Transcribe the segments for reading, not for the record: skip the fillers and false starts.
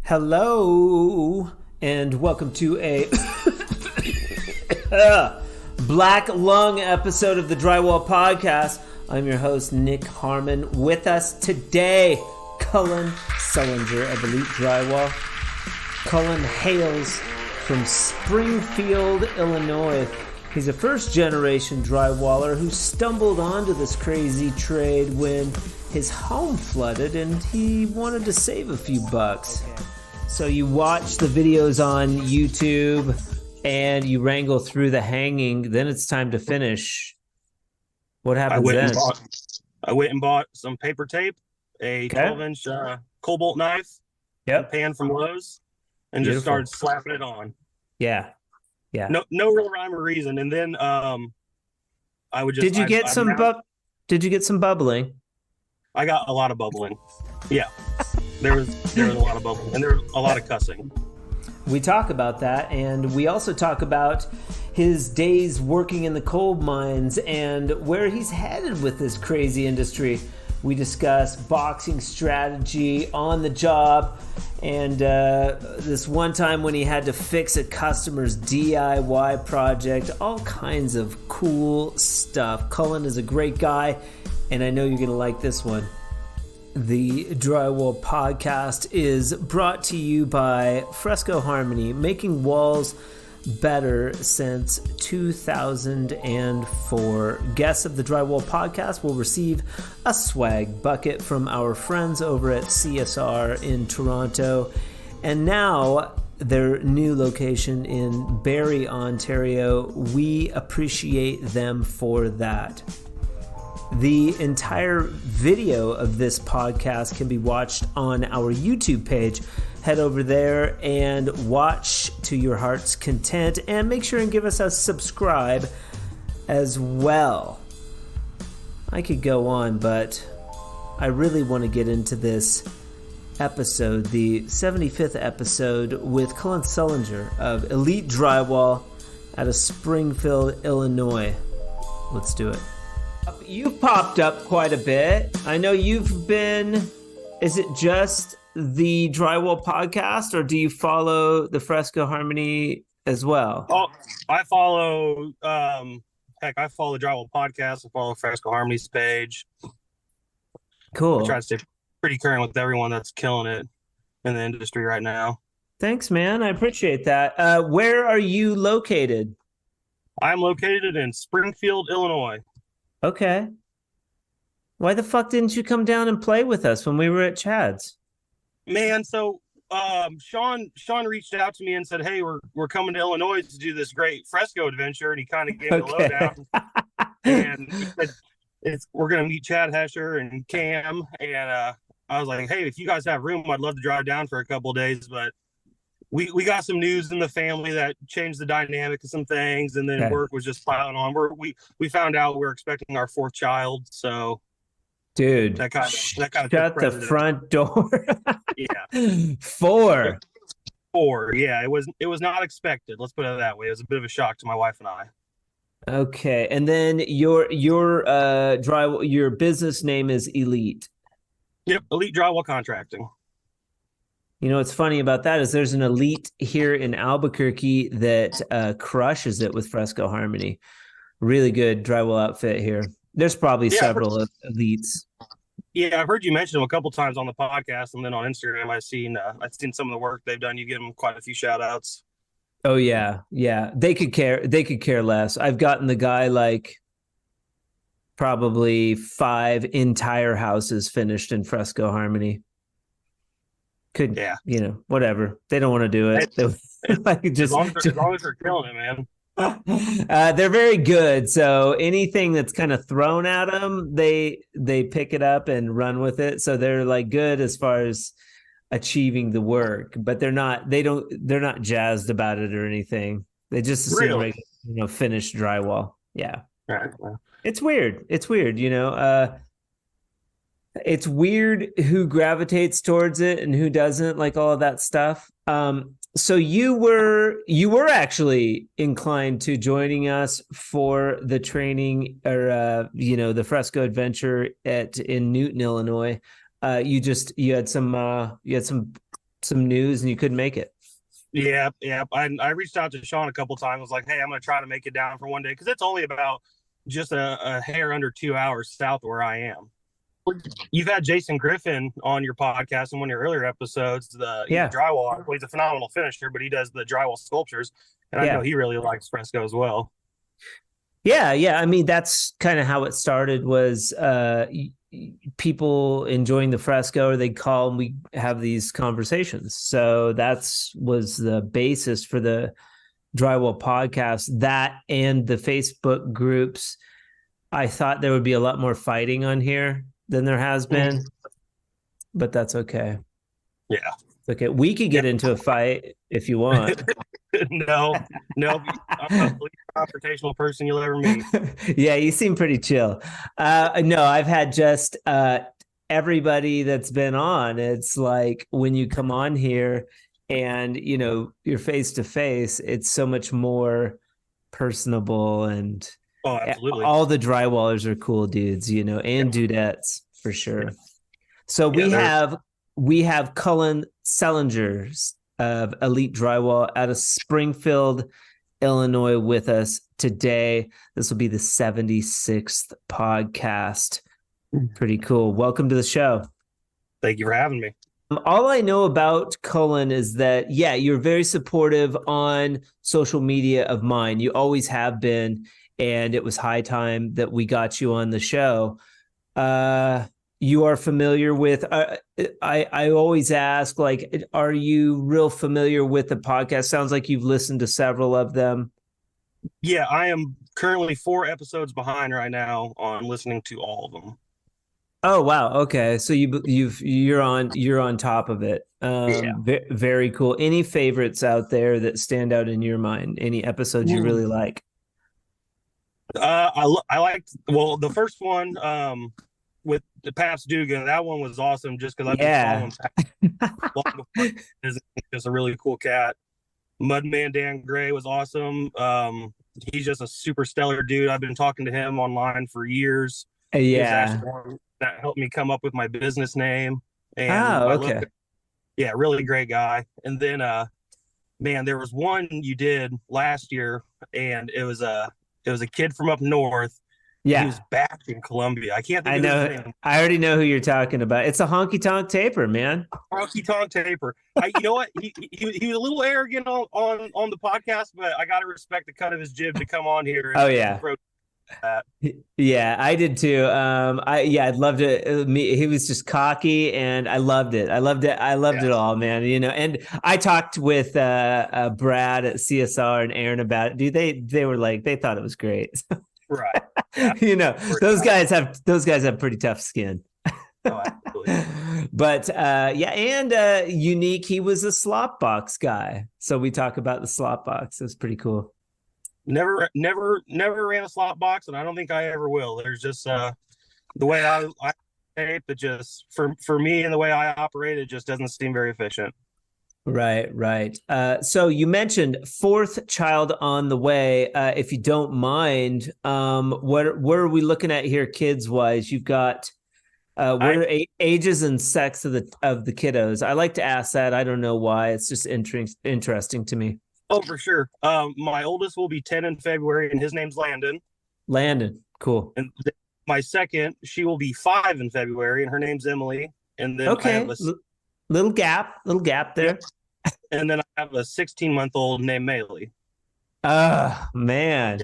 Hello, and welcome to a Black Lung episode of the Drywall Podcast. I'm your host, Nick Harmon. With us today, Cullen Selinger of Elite Drywall. Cullen hails from Springfield, Illinois. He's a first-generation drywaller who stumbled onto this crazy trade when his home flooded and he wanted to save a few bucks. So you watch the videos on YouTube and you wrangle through the hanging. Then it's time to finish. What happens then? I went and bought some paper tape, a 12-inch Cobalt knife, a pan from Lowe's, and just started slapping it on. Yeah. No real rhyme or reason. And then I would just. Did you get some bubbling? I got a lot of bubbling. Yeah. There was a lot of bubbling, and there was a lot of cussing. We talk about that, and we also talk about his days working in the coal mines and where he's headed with this crazy industry. We discuss boxing strategy on the job, and this one time when he had to fix a customer's DIY project, all kinds of cool stuff. Cullen is a great guy, and I know you're going to like this one. The Drywall Podcast is brought to you by Fresco Harmony, making walls better since 2004. Guests of the Drywall Podcast will receive a swag bucket from our friends over at CSR in Toronto. And now their new location in Barrie, Ontario. We appreciate them for that. The entire video of this podcast can be watched on our YouTube page. Head over there and watch to your heart's content, and make sure and give us a subscribe as well. I could go on, but I really want to get into this episode, the 75th episode with Cullen Selinger of Elite Drywall out of Springfield, Illinois. Let's do it. You've popped up quite a bit. I know you've been, is it just the Drywall Podcast, or do you follow the Fresco Harmony as well? Oh, I follow, I follow the Drywall Podcast. I follow Fresco Harmony's page. Cool. I try to stay pretty current with everyone that's killing it in the industry right now. Thanks, man. I appreciate that. Where are you located? I'm located in Springfield, Illinois. Okay. Why the fuck didn't you come down and play with us when we were at Chad's? Man, so Sean reached out to me and said, "Hey, we're coming to Illinois to do this great fresco adventure," and he kind of gave me a lowdown. And he said, we're gonna meet Chad Hesher and Cam, and I was like, "Hey, if you guys have room, I'd love to drive down for a couple of days," but we got some news in the family that changed the dynamic of some things, and then work was just piling on. We found out we're expecting our fourth child, so dude, that kind of shut the front door. Yeah, four. Yeah, it was not expected. Let's put it that way. It was a bit of a shock to my wife and I. Okay, and then your business name is Elite. Yep, Elite Drywall Contracting. You know what's funny about that is there's an Elite here in Albuquerque that crushes it with Fresco Harmony. Really good drywall outfit here. There's probably several Elites. Yeah, I've heard you mention them a couple times on the podcast, and then on Instagram I've seen some of the work they've done. You give them quite a few shout outs. Oh yeah. They could care less. I've gotten the guy like probably 5 entire houses finished in Fresco Harmony. Whatever. They don't want to do it. As long as they're killing it, man. They're very good. So anything that's kind of thrown at them, they pick it up and run with it. So they're like good as far as achieving the work, but they're not jazzed about it or anything. They just assume finished drywall. Yeah. Right. Well. It's weird. It's weird. It's weird who gravitates towards it and who doesn't, like all of that stuff. So you were actually inclined to joining us for the training or the Fresco Adventure in Newton, Illinois. You had some some news and you couldn't make it. Yeah. I reached out to Sean a couple times. I was like, hey, I'm going to try to make it down for one day because it's only about just a hair under 2 hours south of where I am. You've had Jason Griffin on your podcast in one of your earlier episodes. He's a drywall. Well, he's a phenomenal finisher, but he does the drywall sculptures, and I know he really likes fresco as well. Yeah. I mean, that's kind of how it started. Was people enjoying the fresco, or they'd call and we have these conversations. So was the basis for the Drywall podcast. That and the Facebook groups. I thought there would be a lot more fighting on here than there has been, but that's okay. Yeah. Okay. We could get into a fight if you want. No, I'm not the least confrontational person you'll ever meet. Yeah, you seem pretty chill. No, I've had just everybody that's been on. It's like when you come on here and, you're face to face, it's so much more personable, and absolutely. All the drywallers are cool dudes, and dudettes for sure. So we have Cullen Selinger of Elite Drywall out of Springfield, Illinois with us today. This will be the 76th podcast. Pretty cool. Welcome to the show. Thank you for having me. All I know about Cullen is that, you're very supportive on social media of mine. You always have been, and it was high time that we got you on the show. You are familiar with, I always ask, like, are you real familiar with the podcast? Sounds like you've listened to several of them. Yeah, I am currently 4 episodes behind right now on listening to all of them. Oh, wow. Okay. So you're on top of it. Very cool. Any favorites out there that stand out in your mind? Any episodes you really like? I liked, the first one, with the Paps Dugan. That one was awesome just because I've been following him. He's just a really cool cat. Mudman Dan Gray was awesome. He's just a super stellar dude. I've been talking to him online for years. Yeah. That helped me come up with my business name. And okay. Really great guy. And then there was one you did last year, and it was a kid from up north. Yeah. He was back in Columbia. I can't think of his name. I already know who you're talking about. It's a honky tonk taper, man. Honky tonk taper. You know what? He was a little arrogant on the podcast, but I got to respect the cut of his jib to come on here. Yeah, I did too. I'd loved it. He was just cocky, and I loved it. I loved it all, man. And I talked with Brad at CSR and Aaron about it. Dude, they were like, they thought it was great. Right. Yeah. Those guys have pretty tough skin. Oh, absolutely. But and Unique, he was a slop box guy. So we talk about the slop box. It was pretty cool. Never ran a slop box, and I don't think I ever will. There's just the way I tape it, just for me and the way I operate, it just doesn't seem very efficient. Right. So you mentioned 4th child on the way. If you don't mind, what are we looking at here, kids wise? You've got what are ages and sex of the kiddos? I like to ask that. I don't know why. It's just interesting to me. Oh, for sure. My oldest will be 10 in February, and his name's Landon. Cool. And my second, she will be 5 in February, and her name's Emily. And then I have little gap there. And then I have a 16-month-old named Maylee. Man,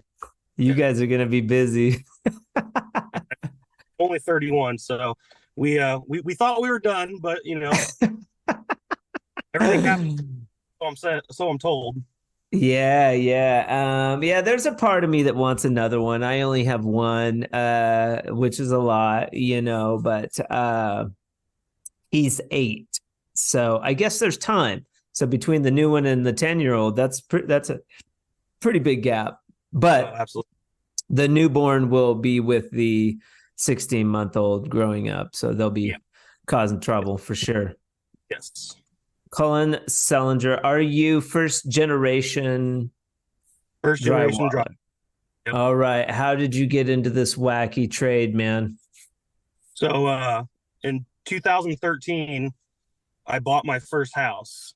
you guys are gonna be busy. Only 31, so we thought we were done, but everything happens. So I'm told. Yeah. There's a part of me that wants another one. I only have one, which is a lot, but he's 8. So I guess there's time. So between the new one and the 10-year-old, that's a pretty big gap. But absolutely, the newborn will be with the 16-month-old growing up. So they'll be causing trouble for sure. Yes. Cullen Selinger, are you first generation Drywall? Yep. All right. How did you get into this wacky trade, man? So in 2013, I bought my first house.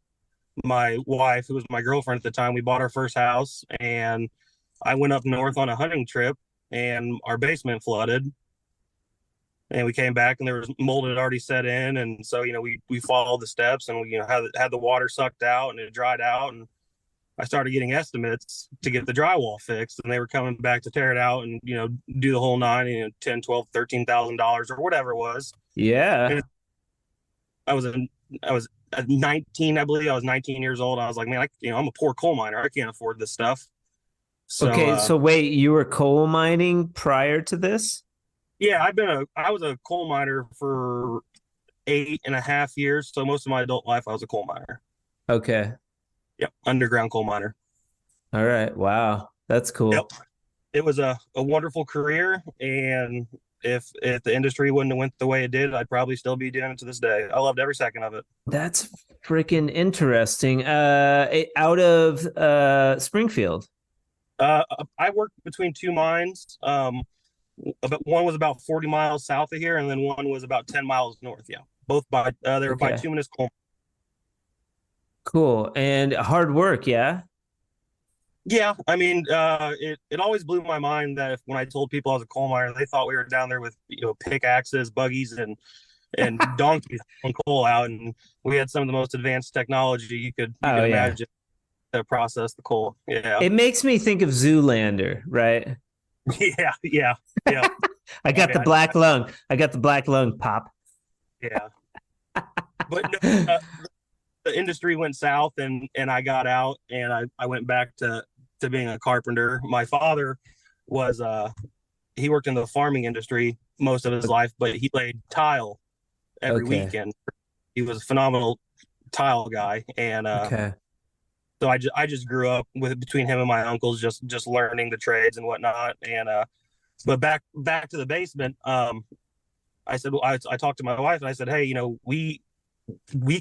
My wife, who was my girlfriend at the time, we bought our first house, and I went up north on a hunting trip, and our basement flooded. And we came back, and there was mold had already set in, and so we followed the steps, and we had the water sucked out, and it dried out, and I started getting estimates to get the drywall fixed, and they were coming back to tear it out and do the whole nine, $10, $12, $13,000 or whatever it was. Yeah. And I was 19, I believe. I was 19 years old. I was like, man, I'm a poor coal miner. I can't afford this stuff. So, okay, so wait, you were coal mining prior to this? Yeah, I was a coal miner for 8.5 years. So most of my adult life, I was a coal miner. Okay. Yep, underground coal miner. All right. Wow, that's cool. Yep, it was a wonderful career, and if the industry wouldn't have went the way it did, I'd probably still be doing it to this day. I loved every second of it. That's freaking interesting. Out of Springfield. I worked between two mines. One was about 40 miles south of here, and then one was about 10 miles north. Yeah, both they were bituminous coal. Cool. And hard work, yeah? Yeah, I mean, it always blew my mind that when I told people I was a coal miner, they thought we were down there with pickaxes, buggies, and donkeys on coal out, and we had some of the most advanced technology you could imagine to process the coal. Yeah, it makes me think of Zoolander, right? Yeah. I got the black lung. I got the black lung, Pop. Yeah, but no, the industry went south, and I got out, and I went back to being a carpenter. My father was he worked in the farming industry most of his life, but he laid tile every weekend. He was a phenomenal tile guy, and so I just grew up between him and my uncles, just learning the trades and whatnot. And but back to the basement, I said, well, I talked to my wife, and I said, hey, we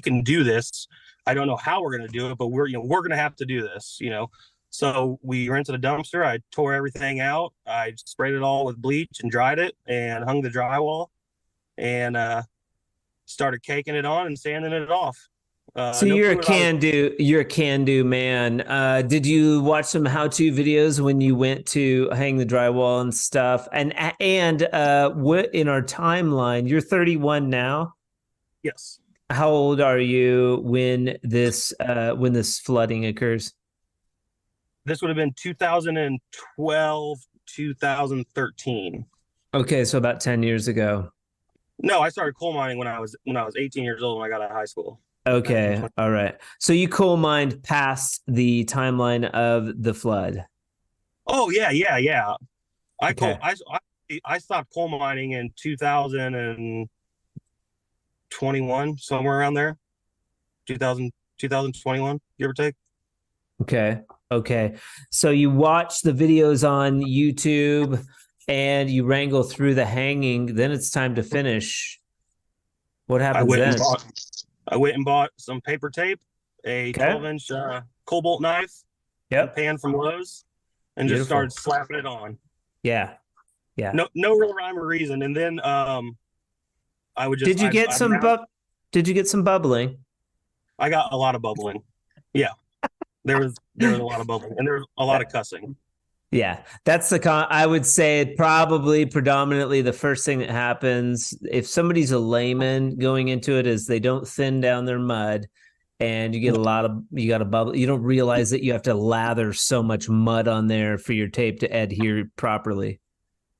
can do this. I don't know how we're going to do it, but we're going to have to do this, So we rented a dumpster. I tore everything out. I sprayed it all with bleach and dried it and hung the drywall, and started caking it on and sanding it off. So you're a can-do man. Did you watch some how-to videos when you went to hang the drywall and stuff? And what in our timeline, you're 31 now? Yes. How old are you when this flooding occurs? This would have been 2012, 2013. Okay, so about 10 years ago. No, I started coal mining when I was 18 years old when I got out of high school. Okay, all right. So you coal mined past the timeline of the flood. Oh yeah. I stopped coal mining in 2021, somewhere around there. 2021, give or take. Okay. So you watch the videos on YouTube and you wrangle through the hanging. Then it's time to finish. What happens then? I went and bought some paper tape, a 12-inch cobalt knife, a pan from Lowe's, and just started slapping it on. Yeah. No real rhyme or reason. And then I would just. Did you get some bubbling? I got a lot of bubbling. Yeah, there was a lot of bubbling, and there was a lot of cussing. Yeah, that's I would say probably predominantly the first thing that happens if somebody's a layman going into it is they don't thin down their mud, and you got a bubble. You don't realize that you have to lather so much mud on there for your tape to adhere properly.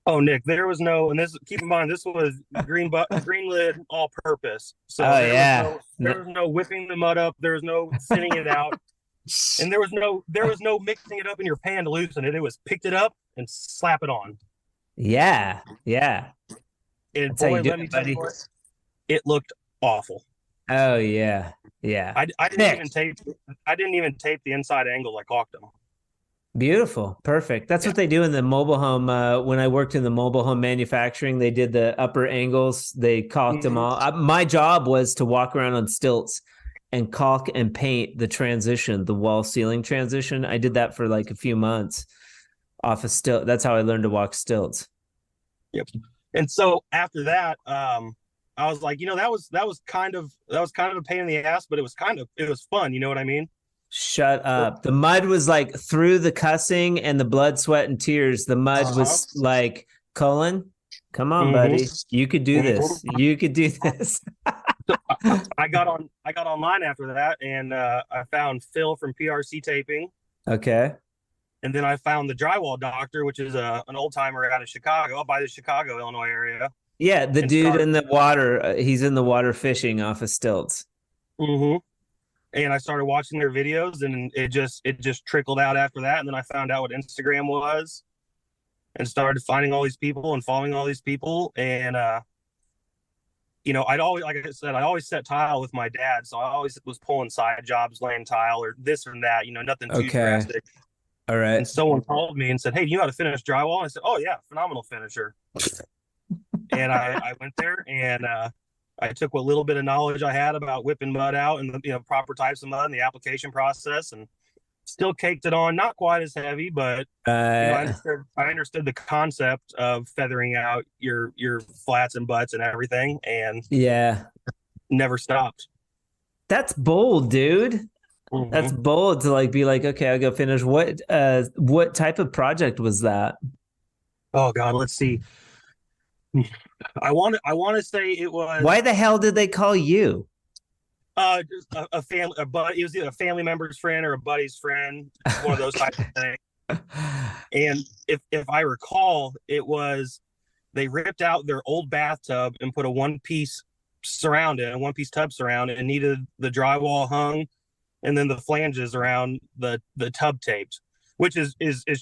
Oh, Nick, there was no, and this, keep in mind, this was green lid all purpose. So there was no whipping the mud up. There was no thinning it out. And there was no mixing it up in your pan to loosen it. It was picked it up and slap it on. Yeah. And boy, let me tell you, it looked awful. Oh yeah. I didn't even tape the inside angle. I caulked them. Beautiful. Perfect. That's what they do in the mobile home. When I worked in the mobile home manufacturing, they did the upper angles. They caulked them all. My job was to walk around on stilts and caulk and paint the transition, the wall ceiling transition. I did that for like a few months off of stilt. That's how I learned to walk stilts. Yep. And so after that, I was like, that was kind of a pain in the ass, but it was fun. You know what I mean? Shut up. The mud was like through the cussing and the blood, sweat, and tears. The mud was like, Cullen, come on, buddy. You could do this. You could do this. So I got online after that, and I found Phil from PRC Taping. Okay. And then I found the Drywall Doctor, which is an old timer out of Chicago, up by the Chicago, Illinois area. Yeah, the dude in the water. He's in the water fishing off of stilts. Mm-hmm. And I started watching their videos, and it just trickled out after that. And then I found out what Instagram was, and started finding all these people and following all these people. And I'd always, like I said, I always set tile with my dad, so I always was pulling side jobs, laying tile or this or that. Nothing too drastic. All right. And someone called me and said, "Hey, do you know how to finish drywall?" And I said, "Oh yeah, phenomenal finisher." And I went there, and I took what little bit of knowledge I had about whipping mud out and the proper types of mud and the application process, and still caked it on. Not quite as heavy, but I understood the concept of feathering out your flats and butts and everything, and never stopped. That's bold, dude. Mm-hmm. That's bold to be like, okay, I'll go finish. What type of project was that? Oh God, let's see. I want to say it was. Why the hell did they call you? Just a family, it was either a family member's friend or a buddy's friend, one of those types of things. And if I recall, it was they ripped out their old bathtub and put a one-piece surround it, a one-piece tub surround it, and needed the drywall hung, and then the flanges around the tub taped, which is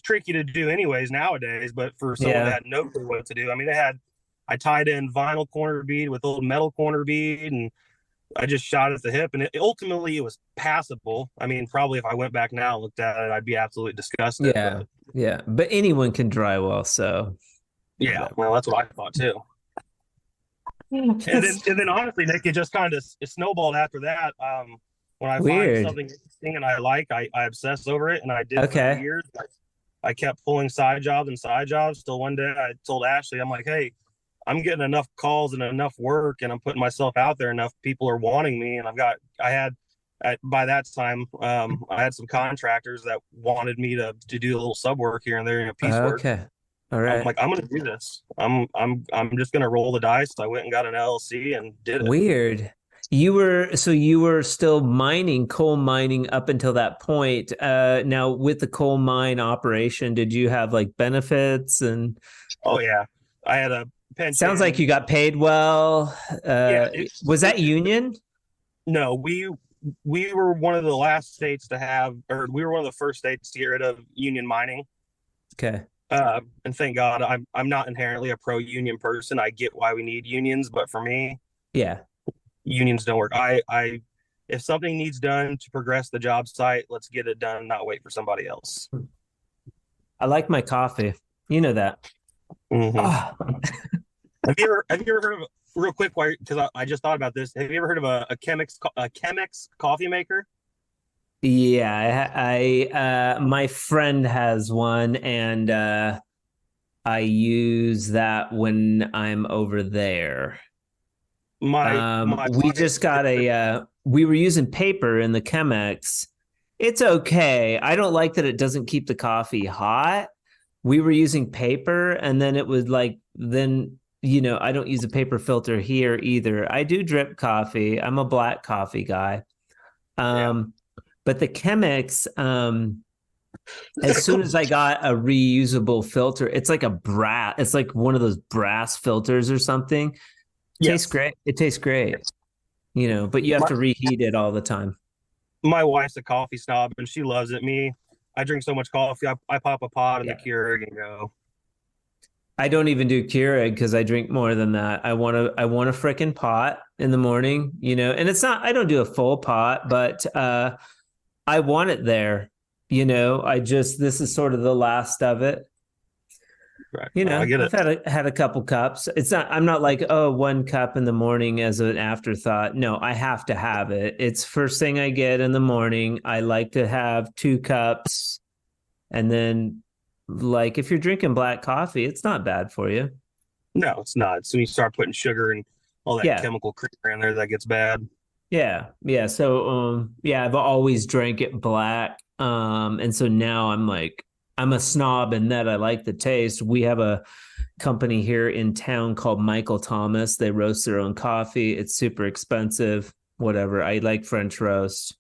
tricky to do anyways nowadays. But for someone that had no clue what to do, I mean, I tied in vinyl corner bead with old metal corner bead, and I just shot at the hip, and ultimately it was passable. I mean, probably if I went back now and looked at it, I'd be absolutely disgusted. But anyone can drywall, so well, that's what I thought too. and then honestly, Nick, it just kind of snowballed after that. When I find something interesting and I obsess over it, and I did for years. I kept pulling side jobs till one day I told Ashley, I'm like, hey, I'm getting enough calls and enough work, and I'm putting myself out there enough. People are wanting me, and by that time, I had some contractors that wanted me to do a little sub work here and there, piecework. Okay, all right. I'm like, I'm going to do this. I'm just going to roll the dice. I went and got an LLC and did it. Weird. You were still coal mining up until that point. Now with the coal mine operation, did you have benefits and? Oh yeah, I had a pension. Sounds like you got paid well. Was that union? No, we were one of the last states to have, or we were one of the first states to get rid of union mining. Okay. And thank God, I'm not inherently a pro-union person. I get why we need unions, but for me, unions don't work. If something needs done to progress the job site, let's get it done, not wait for somebody else. I like my coffee. You know that. Mm-hmm. Oh. Have you ever heard of, real quick, because I just thought about this, have you ever heard of a Chemex coffee maker? Yeah, I my friend has one, and I use that when I'm over there. We just got we were using paper in the Chemex. It's okay. I don't like that it doesn't keep the coffee hot. We were using paper, and then it was I don't use a paper filter here either. I do drip coffee. I'm a black coffee guy. But the Chemex, as soon as I got a reusable filter, it's like it's like one of those brass filters or something. Tastes great. It tastes great, but you have to reheat it all the time. My wife's a coffee snob, and she loves it. I drink so much coffee, I pop a pot in the Keurig and go. I don't even do Keurig because I drink more than that. I want a frickin' pot in the morning, and it's not, I don't do a full pot, but I want it there, this is sort of the last of it. Right. I get it. I've had a couple cups. I'm not like, one cup in the morning as an afterthought. No, I have to have it. It's first thing I get in the morning. I like to have 2 cups. And then if you're drinking black coffee, it's not bad for you. No, it's not. So you start putting sugar and all that Yeah. chemical creamer in there that gets bad. Yeah. Yeah. So, yeah, I've always drank it black. And so now I'm like, I'm a snob in that I like the taste. We have a company here in town called Michael Thomas. They roast their own coffee. It's super expensive, whatever. I like French roast.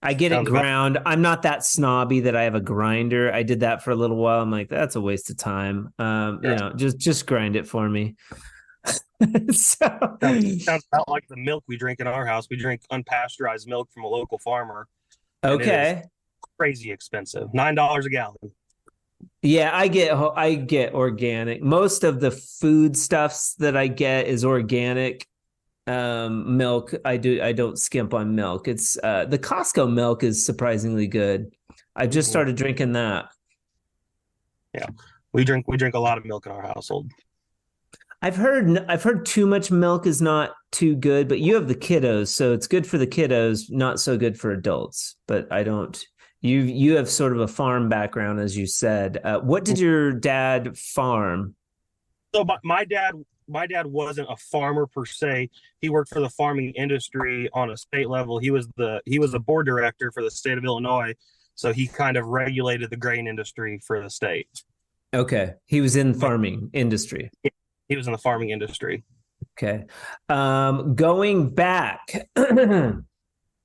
I get it Sounds about ground. I'm not that snobby that I have a grinder. I did that for a little while. I'm like, that's a waste of time. yeah. Just grind it for me. So Sounds about like the milk we drink in our house. We drink unpasteurized milk from a local farmer, and it is okay. crazy expensive. $9 a gallon. Yeah, I get organic. Most of the food stuffs that I get is organic. Milk, I don't skimp on milk. It's the Costco milk is surprisingly good. I just Mhm. started drinking that. Yeah, we drink a lot of milk in our household. I've heard too much milk is not too good, but you have the kiddos, so it's good for the kiddos, not so good for adults. But I don't. You have sort of a farm background, as you said. What did your dad farm? So my dad wasn't a farmer per se. He worked for the farming industry on a state level. He was a board director for the state of Illinois, so he kind of regulated the grain industry for the state. Okay, he was in But farming industry. he was in the farming industry. Okay, going back.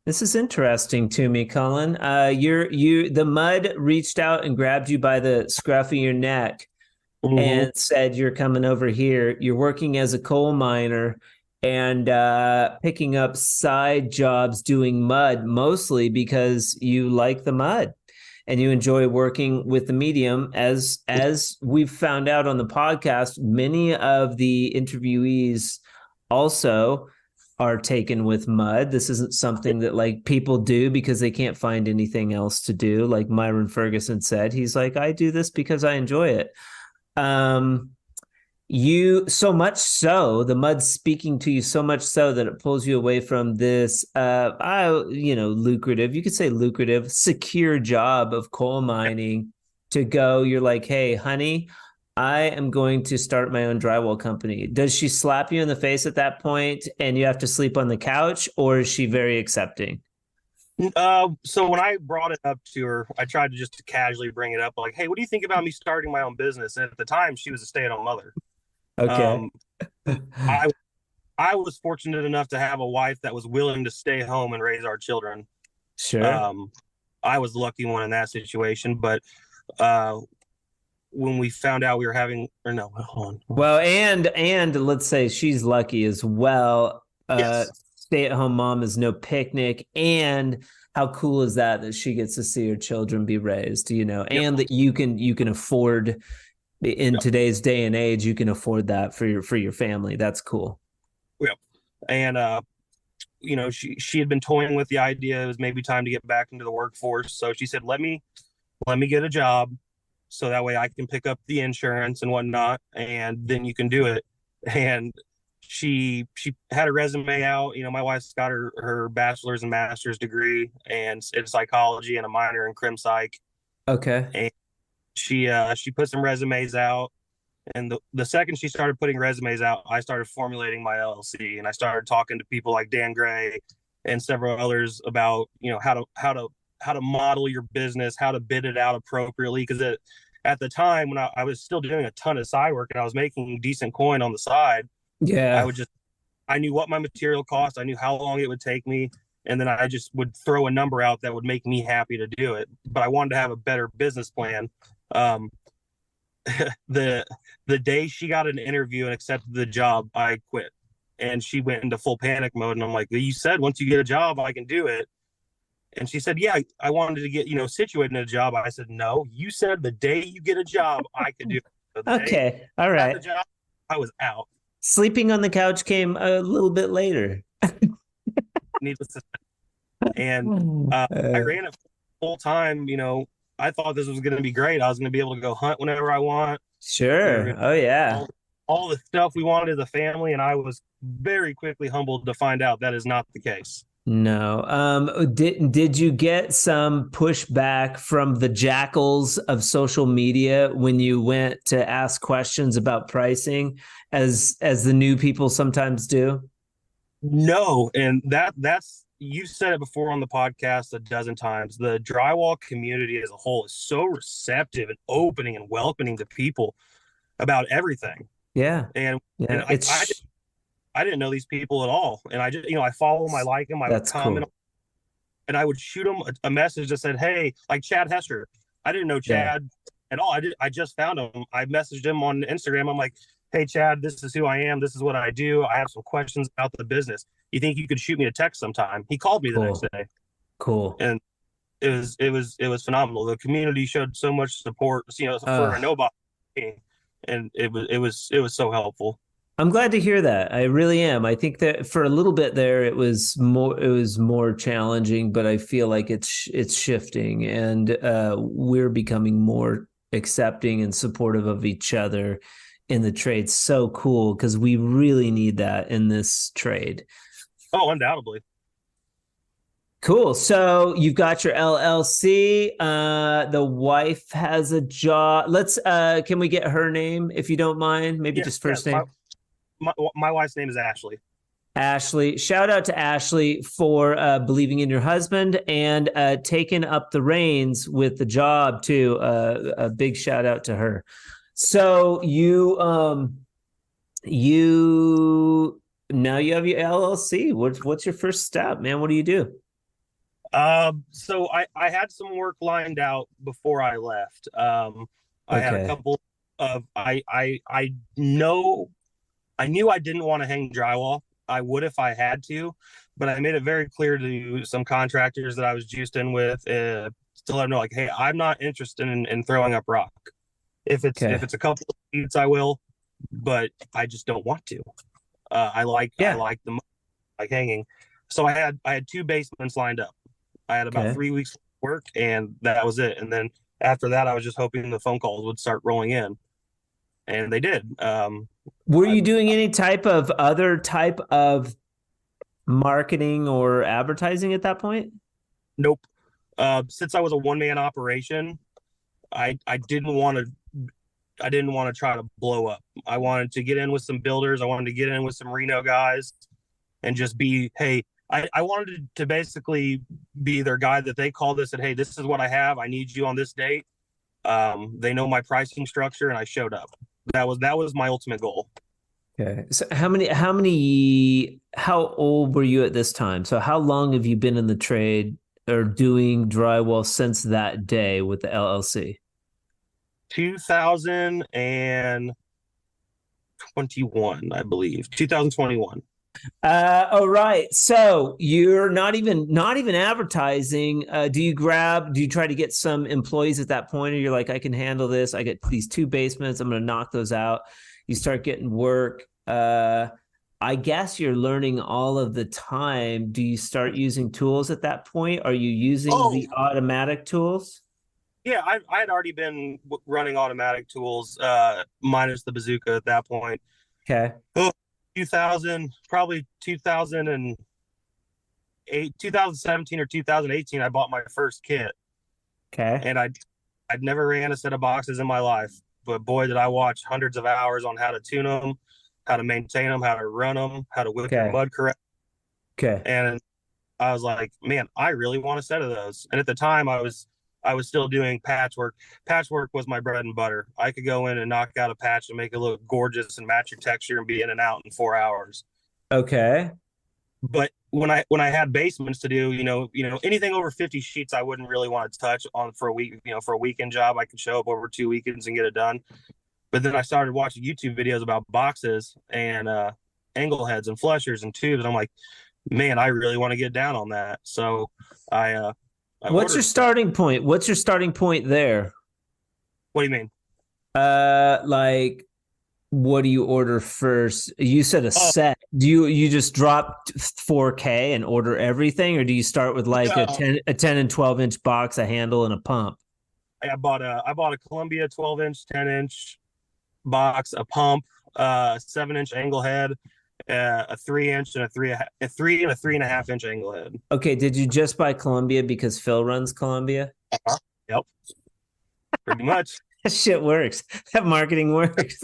This is interesting to me, Cullen. The mud reached out and grabbed you by the scruff of your neck Mm-hmm. and said, "You're coming over here. You're working as a coal miner and picking up side jobs doing mud, mostly because you like the mud and you enjoy working with the medium." As we've found out on the podcast, many of the interviewees also are taken with mud. This isn't something that like people do because they can't find anything else to do. Like Myron Ferguson said, he's like, I do this because I enjoy it. Um, you so much so the mud speaking to you so much so that it pulls you away from this lucrative, you could say lucrative, secure job of coal mining to go, you're like, hey honey, I am going to start my own drywall company. Does she slap you in the face at that point and you have to sleep on the couch, or is she very accepting? So when I brought it up to her, I tried to just casually bring it up, like, "Hey, what do you think about me starting my own business?" And at the time, she was a stay-at-home mother. Okay. Um, I I was fortunate enough to have a wife that was willing to stay home and raise our children. Sure. Um, I was the lucky one in that situation, but uh, when we found out we were having, or no, hold on. Well, and let's say she's lucky as well. Yes. Stay-at-home mom is no picnic, and how cool is that she gets to see her children be raised, Yep. and that you can afford in Yep. today's day and age, you can afford that for your family. That's cool. Yep. And she had been toying with the idea it was maybe time to get back into the workforce. So she said, let me get a job so that way I can pick up the insurance and whatnot, and then you can do it. And she had a resume out. My wife's got her bachelor's and master's degree and in psychology and a minor in crim psych. Okay. And she put some resumes out. And the second she started putting resumes out, I started formulating my LLC, and I started talking to people like Dan Gray and several others about how to model your business, how to bid it out appropriately. Because at the time when I was still doing a ton of side work and I was making decent coin on the side, Yeah. I knew what my material cost, I knew how long it would take me, and then I just would throw a number out that would make me happy to do it. But I wanted to have a better business plan. Um, the day she got an interview and accepted the job, I quit. And she went into full panic mode. And I'm like, "You said once you get a job, I can do it." And she said, "Yeah, I wanted to get, situated in a job." I said, "No, you said the day you get a job, I could do it." So the day Okay. All I got the right. job, I was out. Sleeping on the couch came a little bit later. Needless to say. And I Uh, ran it full time. I thought this was going to be great. I was going to be able to go hunt whenever I want. We were sure. going to Oh yeah. all the stuff we wanted as a family, and I was very quickly humbled to find out that is not the case. No. Did you get some pushback from the jackals of social media when you went to ask questions about pricing, as the new people sometimes do? No, and that's you said it before on the podcast a dozen times. The drywall community as a whole is so receptive and opening and welcoming to people about everything. Yeah. And and Yeah. I didn't know these people at all. And I just I follow them, I like them, I would That's comment, cool. and I would shoot them a message that said, "Hey," like Chad Hester. I didn't know Yeah. Chad at all. I just found him. I messaged him on Instagram. I'm like, "Hey Chad, this is who I am. This is what I do. I have some questions about the business. You think you could shoot me a text sometime?" He called me the next Cool. day, Cool. and it was phenomenal. The community showed so much support, for a nobody, and it was so helpful. I'm glad to hear that. I really am. I think that for a little bit there, it was more challenging, but I feel like it's shifting, and we're becoming more accepting and supportive of each other in the trade. So cool because we really need that in this trade. Oh, undoubtedly. Cool. So you've got your LLC. The wife has a job. Can we get her name if you don't mind? Maybe Yeah, just yeah. first My, name. my wife's name is Ashley. Ashley. Shout out to Ashley for believing in your husband and taking up the reins with the job too. A big shout out to her. So you now you have your LLC. What's your first step, man? What do you do? So I had some work lined out before I left. I had a Okay. couple of I knew I didn't want to hang drywall. I would if I had to, but I made it very clear to some contractors that I was juiced in with, to let them know, like, hey, I'm not interested in throwing up rock. If Okay. it's a couple of sheets, I will, but I just don't want to. I Yeah. like the like hanging. So I had two basements lined up. I had about Okay. 3 weeks work, and that was it. And then after that, I was just hoping the phone calls would start rolling in, and they did. Were I you doing any type of marketing or advertising at that point? Nope. Since I was a one man operation, I didn't want to try to blow up. I wanted to get in with some builders. I wanted to get in with some Reno guys, and just be, hey, I wanted to basically be their guy that they called and said, hey, this is what I have. I need you on this date. They know my pricing structure, and I showed up. That was my ultimate goal. Okay. So how old were you at this time? So how long have you been in the trade or doing drywall since that day with the LLC? 2021, I believe. 2021. All right. So you're not even advertising. Do you try to get some employees at that point, or you're like, I can handle this. I get these two basements. I'm going to knock those out. You start getting work. I guess you're learning all of the time. Do you start using tools at that point? Are you using Oh, the automatic tools? yeah, I had already been running automatic tools, minus the bazooka at that point. Okay. Oh, 2000, probably 2017 or 2018, I bought my first kit, Okay. and I'd never ran a set of boxes in my life, but boy, did I watch hundreds of hours on how to tune them, how to maintain them, how to run them, how to whip your Okay. mud correct. Okay. And I was like, man, I really want a set of those. And at the time, I was still doing patchwork. Patchwork was my bread and butter. I could go in and knock out a patch and make it look gorgeous and match your texture and be in and out in 4 hours. Okay. But when I had basements to do, anything over 50 sheets, I wouldn't really want to touch on for a week. For a weekend job, I could show up over 2 weekends and get it done. But then I started watching YouTube videos about boxes and angle heads and flushers and tubes, and I'm like, man, I really want to get down on that. So I What's your ordered stuff. starting point? What's your starting point there? What do you mean? Like what do you order first? You said a Oh, set. Do you just drop 4K and order everything, or do you start with like a no. 10 and 12-inch box, a handle, and a pump? I bought a Columbia 12-inch, 10-inch box, a pump, 7-inch angle head, a 3 inch and a 3.5 inch angle head. Okay, did you just buy Columbia because Phil runs Columbia? Yep, pretty much. That shit works. That marketing works.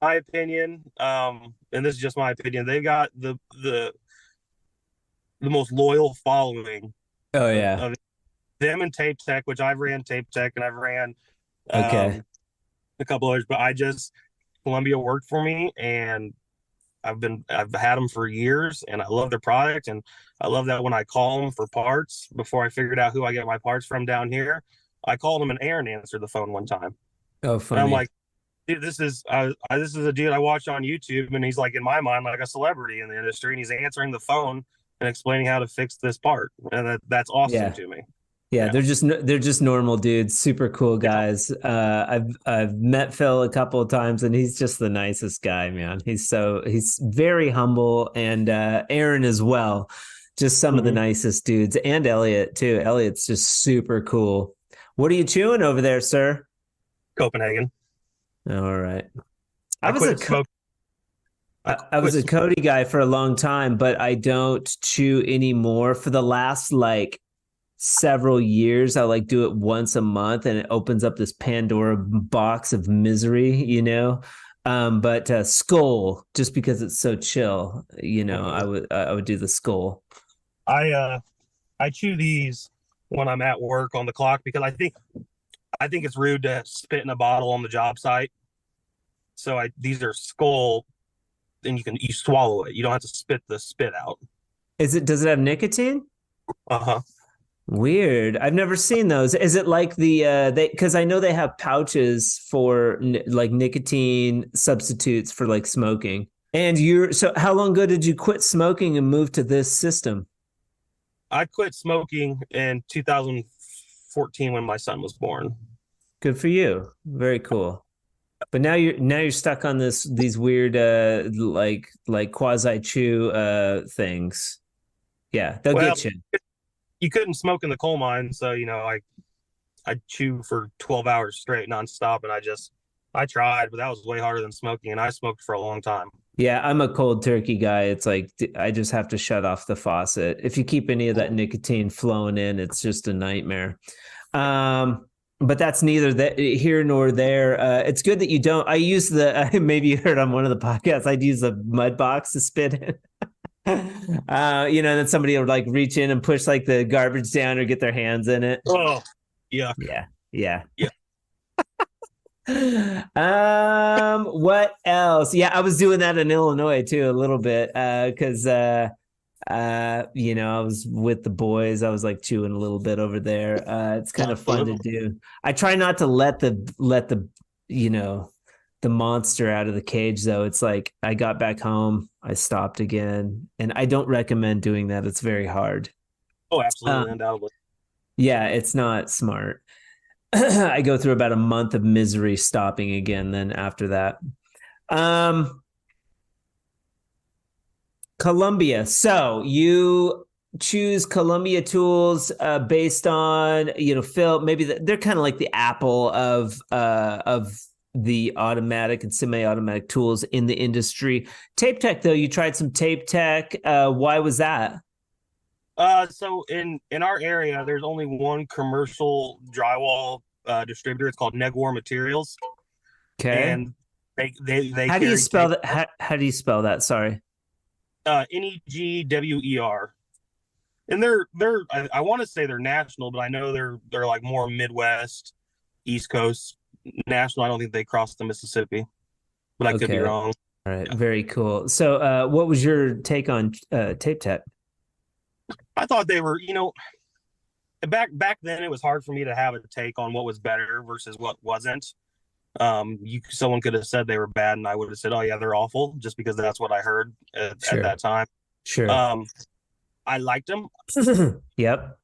My opinion, and this is just my opinion, they've got the most loyal following Oh yeah. of them and Tape Tech, which I've ran Tape Tech and I've ran Okay. a couple others, but Columbia worked for me, and I've had them for years, and I love their product, and I love that when I call them for parts before I figured out who I get my parts from down here, I called him and Aaron answered the phone one time, Oh, and I'm funny. like, dude, this is a dude I watch on YouTube, and he's like in my mind like a celebrity in the industry, and he's answering the phone and explaining how to fix this part, and that's awesome Yeah. to me. Yeah, they're just normal dudes, super cool guys. I've met Phil a couple of times, and he's just the nicest guy, man. He's very humble, and Aaron as well, just some of the nicest dudes, and Elliot too. Elliot's just super cool. What are you chewing over there, sir? Copenhagen. All right. I was a Cody guy for a long time, but I don't chew anymore. For the last like several years, I like do it once a month, and it opens up this Pandora box of misery, you know. But Skull, just because it's so chill, you know, I would do the Skull. I chew these when I'm at work on the clock because I think it's rude to spit in a bottle on the job site. So these are Skull, and you swallow it. You don't have to spit the spit out. Does it have nicotine? Uh-huh. Weird. I've never seen those. Is it like because I know they have pouches for like nicotine substitutes for like smoking. And so how long ago did you quit smoking and move to this system? I quit smoking in 2014 when my son was born. Good for you. Very cool. But now you're stuck on these weird like quasi chew things. Yeah, they'll get you. You couldn't smoke in the coal mine, so I chew for 12 hours straight nonstop, and I tried, but that was way harder than smoking, and I smoked for a long time. Yeah, I'm a cold turkey guy. It's like I just have to shut off the faucet. If you keep any of that nicotine flowing in, it's just a nightmare. But that's neither here nor there. It's good that you don't. I use maybe you heard on one of the podcasts, I'd use a mud box to spit in. You know, then somebody would like reach in and push like the garbage down or get their hands in it. Oh, yeah. Yeah. What else? Yeah, I was doing that in Illinois too a little bit because you know, I was with the boys. I was like chewing a little bit over there. It's kind of fun to do. I try not to let the you know, the monster out of the cage though. It's like I got back home, I stopped again, and I don't recommend doing that. It's very hard. Oh, absolutely, undoubtedly. Yeah, it's not smart. I go through about a month of misery stopping again. Then after that, Columbia. So you choose Columbia tools based on, you know, Phil. Maybe they're kind of like the Apple of the automatic and semi-automatic tools in the industry. Tape Tech, though, you tried some Tape Tech. Why was that? So in our area, there's only one commercial drywall distributor. It's called Negwar Materials. Okay. And they how do you spell that? How do you spell that? Sorry. Negwer. And they're I want to say they're national, but I know they're like more Midwest, East Coast. National, I don't think they crossed the Mississippi, but I could be wrong. All right, very cool. So what was your take on Tape Tech? I thought they were, you know, back then it was hard for me to have a take on what was better versus what wasn't. Someone could have said they were bad, and I would have said, "Oh yeah, they're awful," just because that's what I heard at that time. Sure. I liked them. Yep.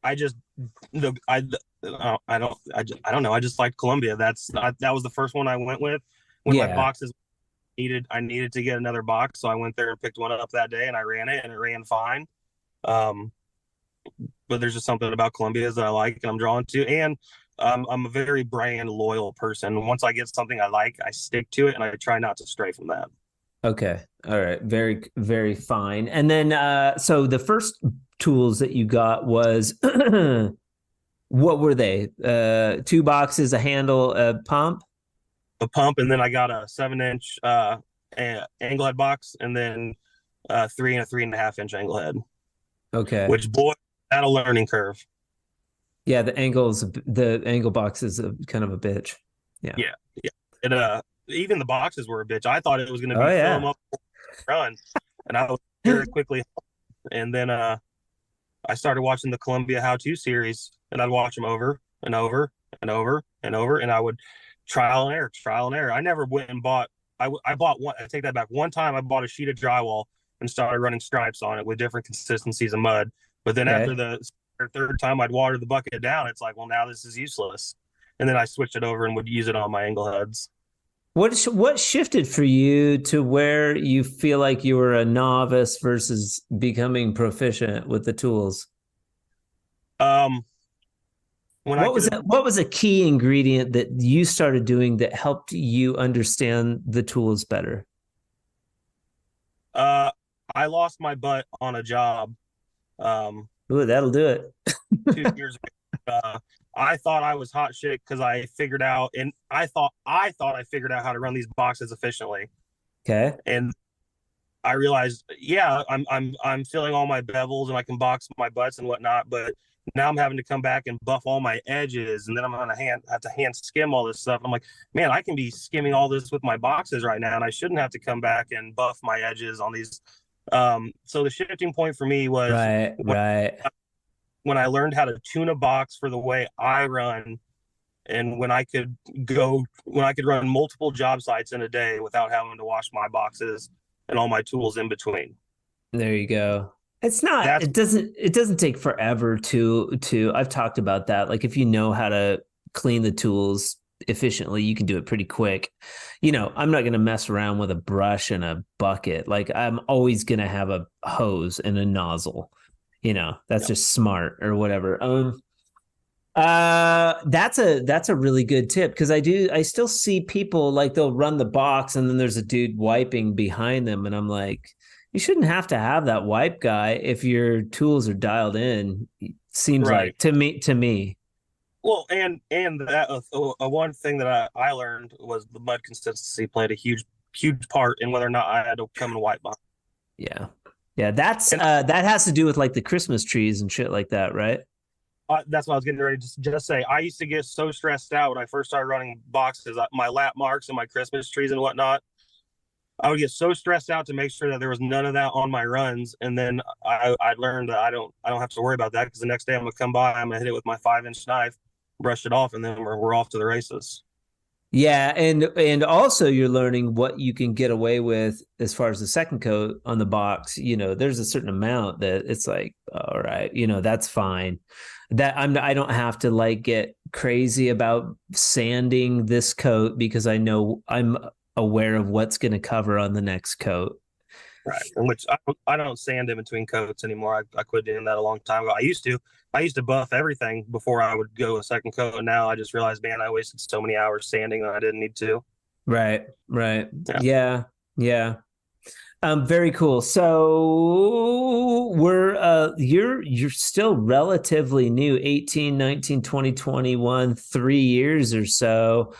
I don't know. I just liked Columbia. That was the first one I went with. When my boxes I needed to get another box, so I went there and picked one up that day, and I ran it, and it ran fine. But there's just something about Columbia's that I like and I'm drawn to, and I'm a very brand loyal person. Once I get something I like, I stick to it, and I try not to stray from that. Okay. All right. Very, very fine. And then, so the first tools that you got was, what were they? Two boxes, a handle, a pump. A pump, and then I got a 7-inch angle head box, and then 3 and a 3.5 inch angle head. Okay. Which, boy, that a learning curve. Yeah, the angle box is kind of a bitch. Yeah. Yeah. And even the boxes were a bitch. I thought it was going to be fill them up, run, and I was very quickly. And then I started watching the Columbia How To series, and I'd watch them over and over and over and over, and I would trial and error. I never went and bought. I bought one. I take that back. One time, I bought a sheet of drywall and started running stripes on it with different consistencies of mud. But then after the third time I'd water the bucket down, it's like, well, now this is useless. And then I switched it over and would use it on my angle heads. What shifted for you to where you feel like you were a novice versus becoming proficient with the tools? What was a key ingredient that you started doing that helped you understand the tools better? I lost my butt on a job. Ooh, that'll do it. 2 years ago. I thought I was hot shit because I figured out, and I thought I figured out how to run these boxes efficiently. Okay. And I realized, yeah, I'm filling all my bevels and I can box my butts and whatnot, but now I'm having to come back and buff all my edges, and then I'm gonna have to hand skim all this stuff. I'm like, man, I can be skimming all this with my boxes right now, and I shouldn't have to come back and buff my edges on these. So the shifting point for me was when I learned how to tune a box for the way I run, and when I could run multiple job sites in a day without having to wash my boxes and all my tools in between. There you go. It doesn't take forever to I've talked about that. Like if you know how to clean the tools efficiently, you can do it pretty quick. I'm not going to mess around with a brush and a bucket. Like I'm always going to have a hose and a nozzle. That's just smart or whatever. That's a really good tip, because I still see people like they'll run the box and then there's a dude wiping behind them, and I'm like, you shouldn't have to have that wipe guy if your tools are dialed in. Seems right. Like to me. Well, and that one thing that I learned was the mud consistency played a huge part in whether or not I had to come and wipe behind. Yeah. Yeah, that has to do with like the Christmas trees and shit like that, right? That's what I was getting ready to just say. I used to get so stressed out when I first started running boxes, my lap marks and my Christmas trees and whatnot. I would get so stressed out to make sure that there was none of that on my runs, and then I learned that I don't have to worry about that, because the next day I'm gonna come by, I'm gonna hit it with my 5-inch knife, brush it off, and then we're off to the races. Yeah, and also you're learning what you can get away with as far as the second coat on the box. There's a certain amount that it's like, all right, that's fine. That I don't have to like get crazy about sanding this coat, because I know I'm aware of what's going to cover on the next coat. Right. And which I don't sand in between coats anymore. I quit doing that a long time ago. I used to buff everything before I would go a second coat. And now I just realized, man, I wasted so many hours sanding that I didn't need to. Right. Yeah. Very cool. So you're still relatively new, 18, 19, 20, 21, 3 years or so.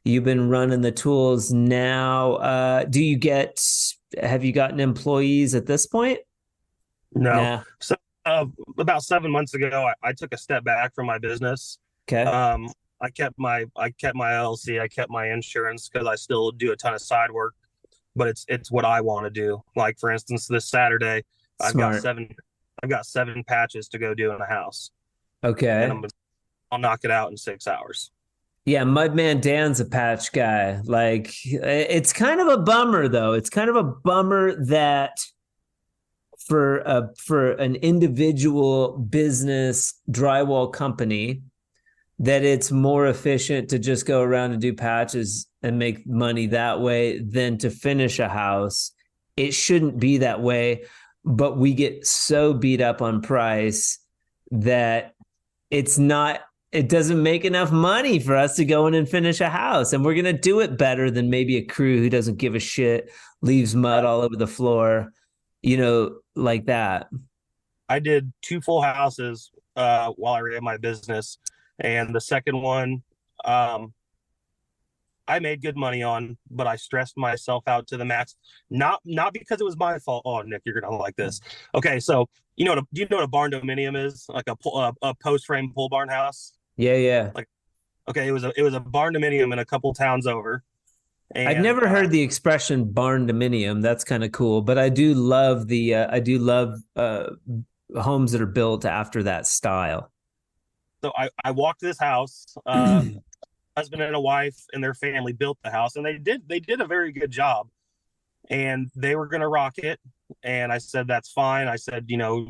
You've been running the tools now. Have you gotten employees at this point? No. Nah. So about 7 months ago, I took a step back from my business. Okay. I kept my LLC. I kept my insurance, because I still do a ton of side work, but it's what I want to do. Like, for instance, this Saturday, I've got 7 patches to go do in the house. Okay. And I'll knock it out in 6 hours. Yeah, Mudman Dan's a patch guy. Like, it's kind of a bummer, though. It's kind of a bummer that for an individual business drywall company, that it's more efficient to just go around and do patches and make money that way than to finish a house. It shouldn't be that way, but we get so beat up on price that it's not it doesn't make enough money for us to go in and finish a house. And we're going to do it better than maybe a crew who doesn't give a shit, leaves mud all over the floor, like that. I did 2 full houses while I ran my business. And the second one, I made good money on, but I stressed myself out to the max. Not because it was my fault. Oh, Nick, you're gonna like this. Okay, so do you know what a barn dominium is? Like a post frame pole barn house. Yeah. Like, okay, it was a barn dominium in a couple towns over. And I've never heard the expression barn dominium. That's kind of cool, but I do love homes that are built after that style. So I walked this house. Husband and a wife and their family built the house, and they did a very good job, and they were going to rock it. And I said, that's fine. I said,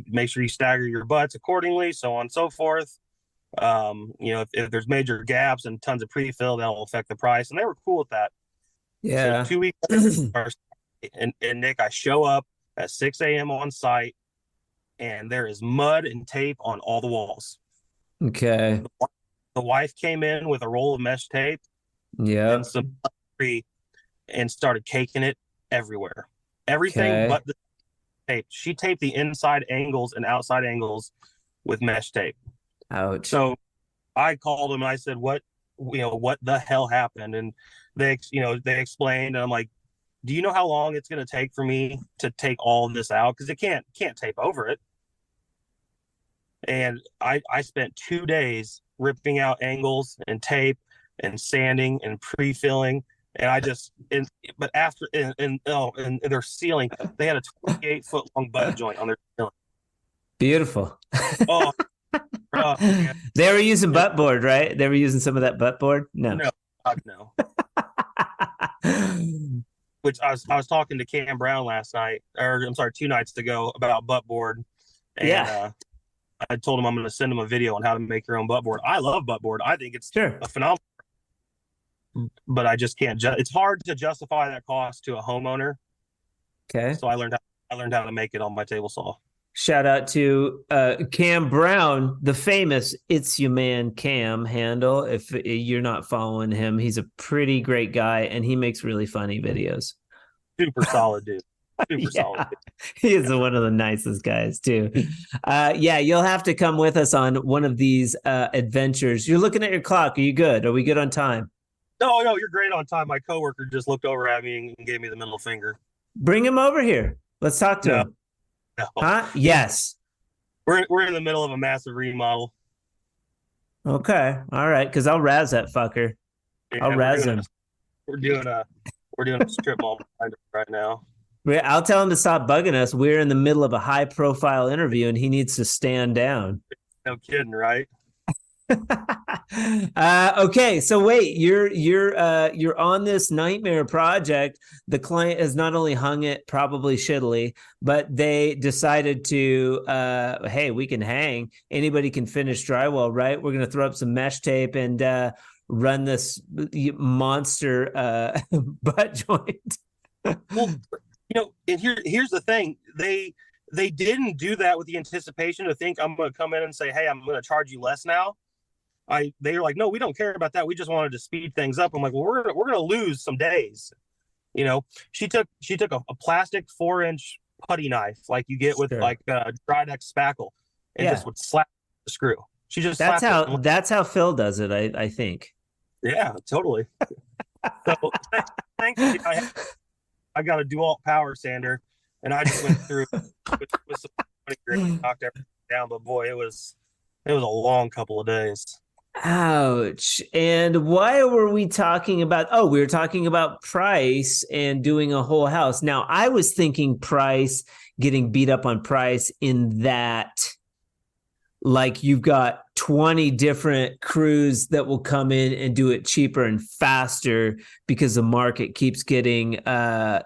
make sure you stagger your butts accordingly, so on and so forth. If there's major gaps and tons of pre-fill, that'll affect the price. And they were cool with that. Yeah. So 2 weeks and Nick, I show up at 6 a.m. on site, and there is mud and tape on all the walls. Okay. The wife came in with a roll of mesh tape, and some tree, and started caking it everywhere. Everything but the tape. She taped the inside angles and outside angles with mesh tape. Ouch. So I called them and I said, what the hell happened? And they explained, and I'm like, do you know how long it's going to take for me to take all of this out? Because it can't tape over it. And I spent 2 days ripping out angles and tape and sanding and pre-filling. And but after their ceiling, they had a 28-foot long butt joint on their ceiling. Beautiful. Oh, man. They were using butt board, right? They were using some of that butt board? No. No. Which I was talking to Cam Brown last night, or I'm sorry, 2 nights ago, about butt board. And I told him I'm going to send him a video on how to make your own butt board. I love butt board. I think it's a phenomenal, but I just can't. It's hard to justify that cost to a homeowner. Okay. So I learned how to make it on my table saw. Shout out to Cam Brown, the famous It's Your Man Cam handle. If you're not following him, he's a pretty great guy, and he makes really funny videos. Super solid dude. Super solid. He is one of the nicest guys too. You'll have to come with us on one of these adventures. You're looking at your clock. Are you good? Are we good on time? No, you're great on time. My coworker just looked over at me and gave me the middle finger. Bring him over here. Let's talk to him. No. Huh? Yes. We're in the middle of a massive remodel. Okay. All right. Because I'll razz that fucker. Yeah, I'll razz him. We're doing a strip mall right now. I'll tell him to stop bugging us. We're in the middle of a high-profile interview, and he needs to stand down. No kidding, right? Okay, so wait, you're on this nightmare project. The client has not only hung it probably shittily, but they decided to, hey, we can hang. Anybody can finish drywall, right? We're going to throw up some mesh tape and run this monster butt joint. Well, and here's the thing. They didn't do that with the anticipation to think I'm going to come in and say, hey, I'm going to charge you less now. They were like, no, we don't care about that. We just wanted to speed things up. I'm like, well, we're going to lose some days. She took a plastic 4-inch putty knife like you get with like a Drydex spackle and just would slap the screw. She just that's how Phil does it. I think. Yeah, totally. So thankfully I got a dual power sander, and I just went through with some 20 grit and knocked everything down. But boy, it was a long couple of days. Ouch. And why were we talking about? Oh, we were talking about price and doing a whole house. Now, I was thinking price, getting beat up on price in that, like, you've got 20 different crews that will come in and do it cheaper and faster because the market keeps getting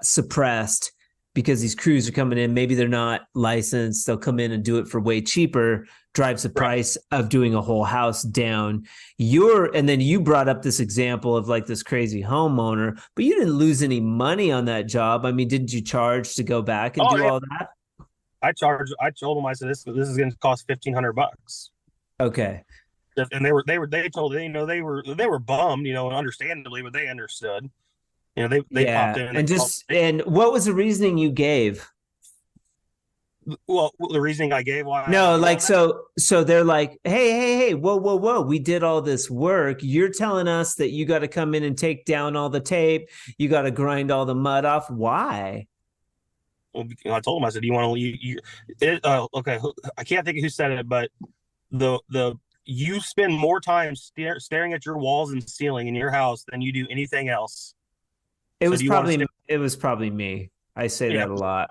suppressed because these crews are coming in. Maybe they're not licensed. They'll come in and do it for way cheaper, drives the price of doing a whole house down. And then you brought up this example of like this crazy homeowner, but you didn't lose any money on that job. I mean, didn't you charge to go back and do all that? I told him, I said, this is going to cost $1,500. Okay. And they told, they were bummed, and understandably, but they understood. They popped Yeah. in. And what was the reasoning you gave? Well, the reasoning I gave why I had No, to do all like that, so they're like, hey, whoa. We did all this work. You're telling us that you got to come in and take down all the tape. You got to grind all the mud off. Why? well, I told him, I said, "Do you want to okay, I can't think of who said it, but the you spend more time staring at your walls and ceiling in your house than you do anything else. It So was do you want to probably it was probably me. I say yeah, that a lot.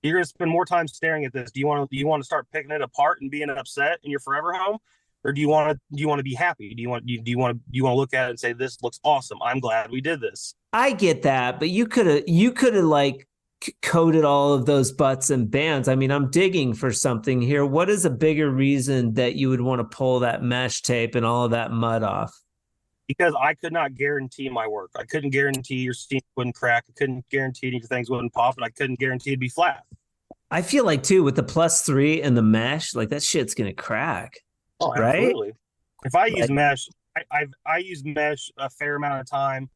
you're going to spend more time staring at this. Do you want to start picking it apart and being upset in your forever home, or do you want to be happy? Do you want to look at it and say, this looks awesome, I'm glad we did this? I get that, but you could have like coded all of those butts and bands. I mean, I'm digging for something here. What is a bigger reason that you would want to pull that mesh tape and all of that mud off? Because I could not guarantee my work. I couldn't guarantee your steam wouldn't crack. I couldn't guarantee any things wouldn't pop, and I couldn't guarantee it'd be flat. I feel like too with the +3 and the mesh, like that shit's gonna crack, Oh, right? absolutely. If I use Like, mesh, I use mesh a fair amount of time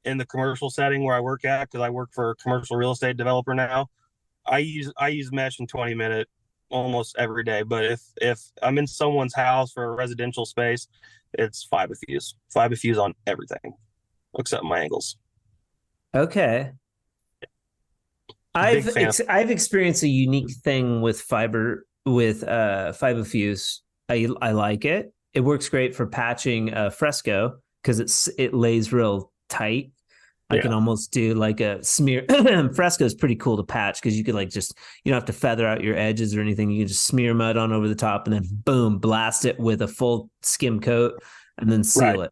in the commercial setting where I work at, because I work for a commercial real estate developer now. I use mesh in 20 minute almost every day. But if I'm in someone's house for a residential space, it's fiber fuse on everything except my angles. okay. Big fan. I've experienced a unique thing with fiber fuse. I like it. It works great for patching fresco because it lays real tight. I can almost do like a smear. Fresco is pretty cool to patch because you could like just, you don't have to feather out your edges or anything. You can just smear mud on over the top and then boom, blast it with a full skim coat and then seal it.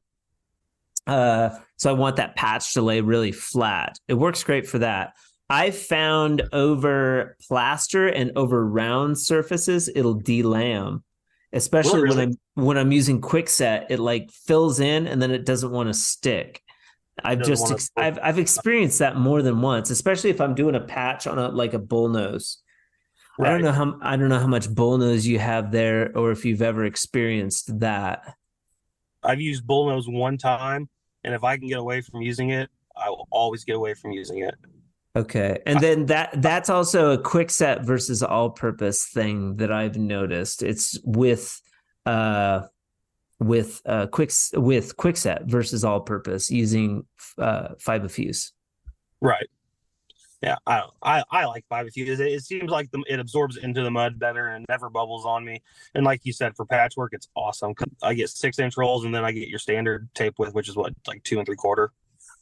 So I want that patch to lay really flat. It works great for that. I've found over plaster and over round surfaces, it'll delam, especially when I'm using quickset. It like fills in and then it doesn't want to stick. I've experienced that more than once, especially if I'm doing a patch on a bullnose. Right. I don't know how much bullnose you have there, or if you've ever experienced that. I've used bullnose one time, and if I can get away from using it, I will always get away from using it. Okay. And then that's also a quickset versus all-purpose thing that I've noticed. It's with quickset versus all-purpose using fiber fuse. Right. Yeah, I like fiber fuse. It seems like it absorbs into the mud better and never bubbles on me. And like you said, for patchwork, it's awesome. I get 6-inch rolls, and then I get your standard tape width, which is what, like 2 3/4.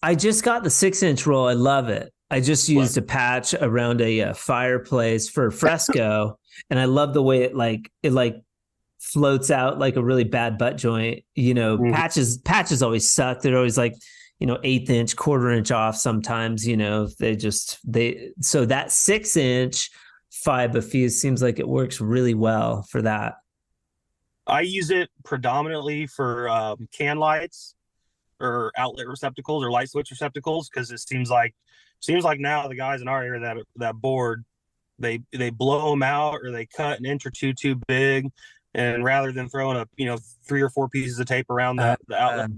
I just got the 6-inch roll. I love it. I just used a patch around a fireplace for fresco, and I love the way it floats out like a really bad butt joint. Patches always suck. They're always like, 1/8 inch, 1/4 inch off sometimes. So that 6-inch fiber fuse seems like it works really well for that. I use it predominantly for can lights or outlet receptacles or light switch receptacles, because it seems like now the guys in our area that board, they blow them out, or they cut an inch or two too big, and rather than throwing 3 or 4 pieces of tape around the outlet,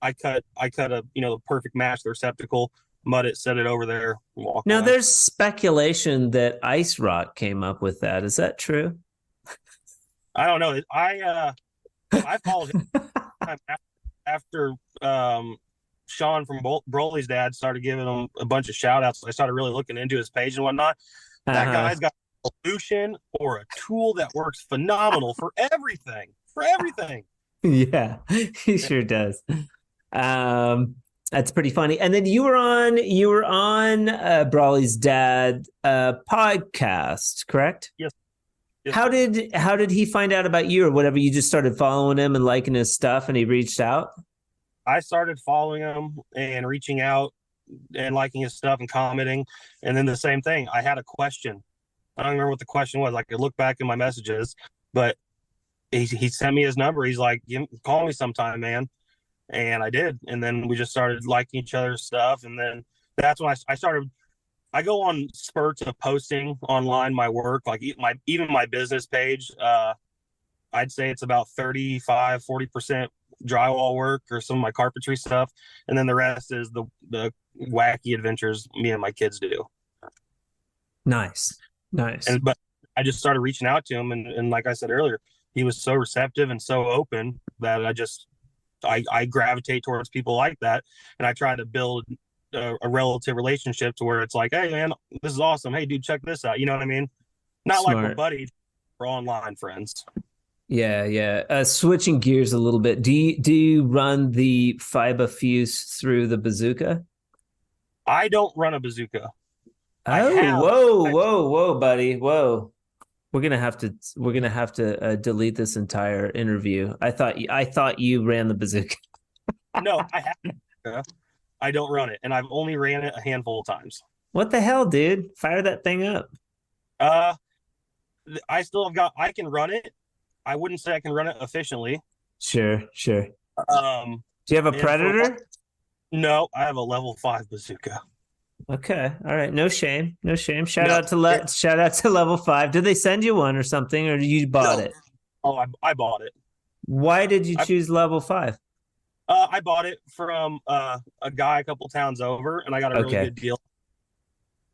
I cut a the perfect match, the receptacle, mud it, set it over there, and walk Now away. there's speculation that Ice Rock came up with that. Is that true? I don't know. I followed him after Sean from Broly's dad started giving him a bunch of shout outs. I started really looking into his page and whatnot. That guy's got a solution or a tool that works phenomenal for everything. Yeah, he sure does. That's pretty funny. And then you were on Brawley's dad podcast, correct? Yes. How did he find out about you or whatever? You just started following him and liking his stuff, and he reached out? I started following him and reaching out and liking his stuff and commenting. And then the same thing, I had a question. I don't remember what the question was. I could look back in my messages, but he sent me his number. He's like, call me sometime, man. And I did. And then we just started liking each other's stuff. And then that's when I started. I go on spurts of posting online my work, like even my business page. I'd say it's about 35-40% drywall work or some of my carpentry stuff, and then the rest is the wacky adventures me and my kids do. Nice. But I just started reaching out to him, and like I said earlier, he was so receptive and so open that I gravitate towards people like that, and I try to build a relative relationship to where it's like, hey man, this is awesome. Hey dude, check this out. You know what I mean? Not Smart. like we're buddies, we're online friends. Yeah. Switching gears a little bit. Do you run the fiber fuse through the bazooka? I don't run a bazooka. Oh, whoa, buddy. Whoa. We're gonna have to delete this entire interview. I thought you ran the bazooka. No, I haven't. I don't run it, and I've only ran it a handful of times. What the hell, dude? Fire that thing up. I can run it. I wouldn't say I can run it efficiently. Sure. Do you have a Predator? No, I have a level 5 bazooka. Okay. All right. No shame. Shout out to level 5. Did they send you one or something, or you bought it? Oh, I bought it. Why did you choose level 5? I bought it from a guy a couple towns over, and I got a really good deal.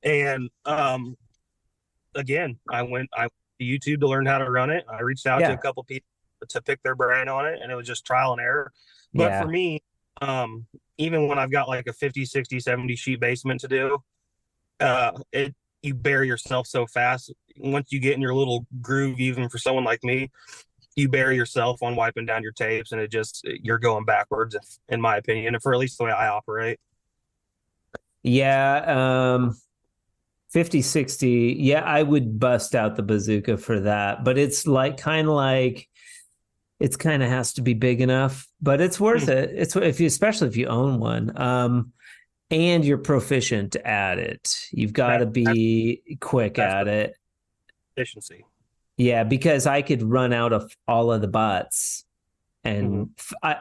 And again, I went to YouTube to learn how to run it. I reached out to a couple people to pick their brain on it, and it was just trial and error. But for me, even when I've got like a 50, 60, 70 sheet basement to do, you bury yourself so fast. Once you get in your little groove, even for someone like me, you bury yourself on wiping down your tapes, and you're going backwards, in my opinion, and for at least the way I operate. Yeah. 50, 60. Yeah, I would bust out the bazooka for that, but it's like kind of has to be big enough, but it's worth it. It's especially if you own one, and you're proficient at it. You've got to be quick at it. Efficiency. Yeah, because I could run out of all of the butts and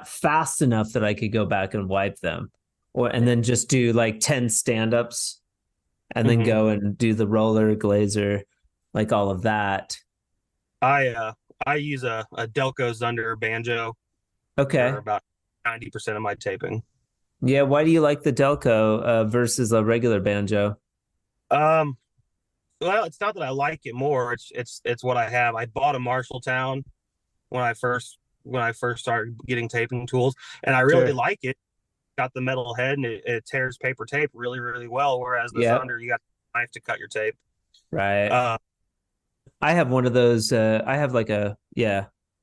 fast enough that I could go back and wipe them, and then just do like 10 stand-ups and then go and do the roller, glazer, like all of that. I use a Delco Zunder banjo. Okay. For about 90% of my taping. Yeah, why do you like the Delco versus a regular banjo? Well, it's not that I like it more. It's what I have. I bought a Marshalltown when I first started getting taping tools, and I really like it. Got the metal head, and it tears paper tape really, really well. Whereas the Zunder, you got a knife to cut your tape. Right. I have one of those. I have like a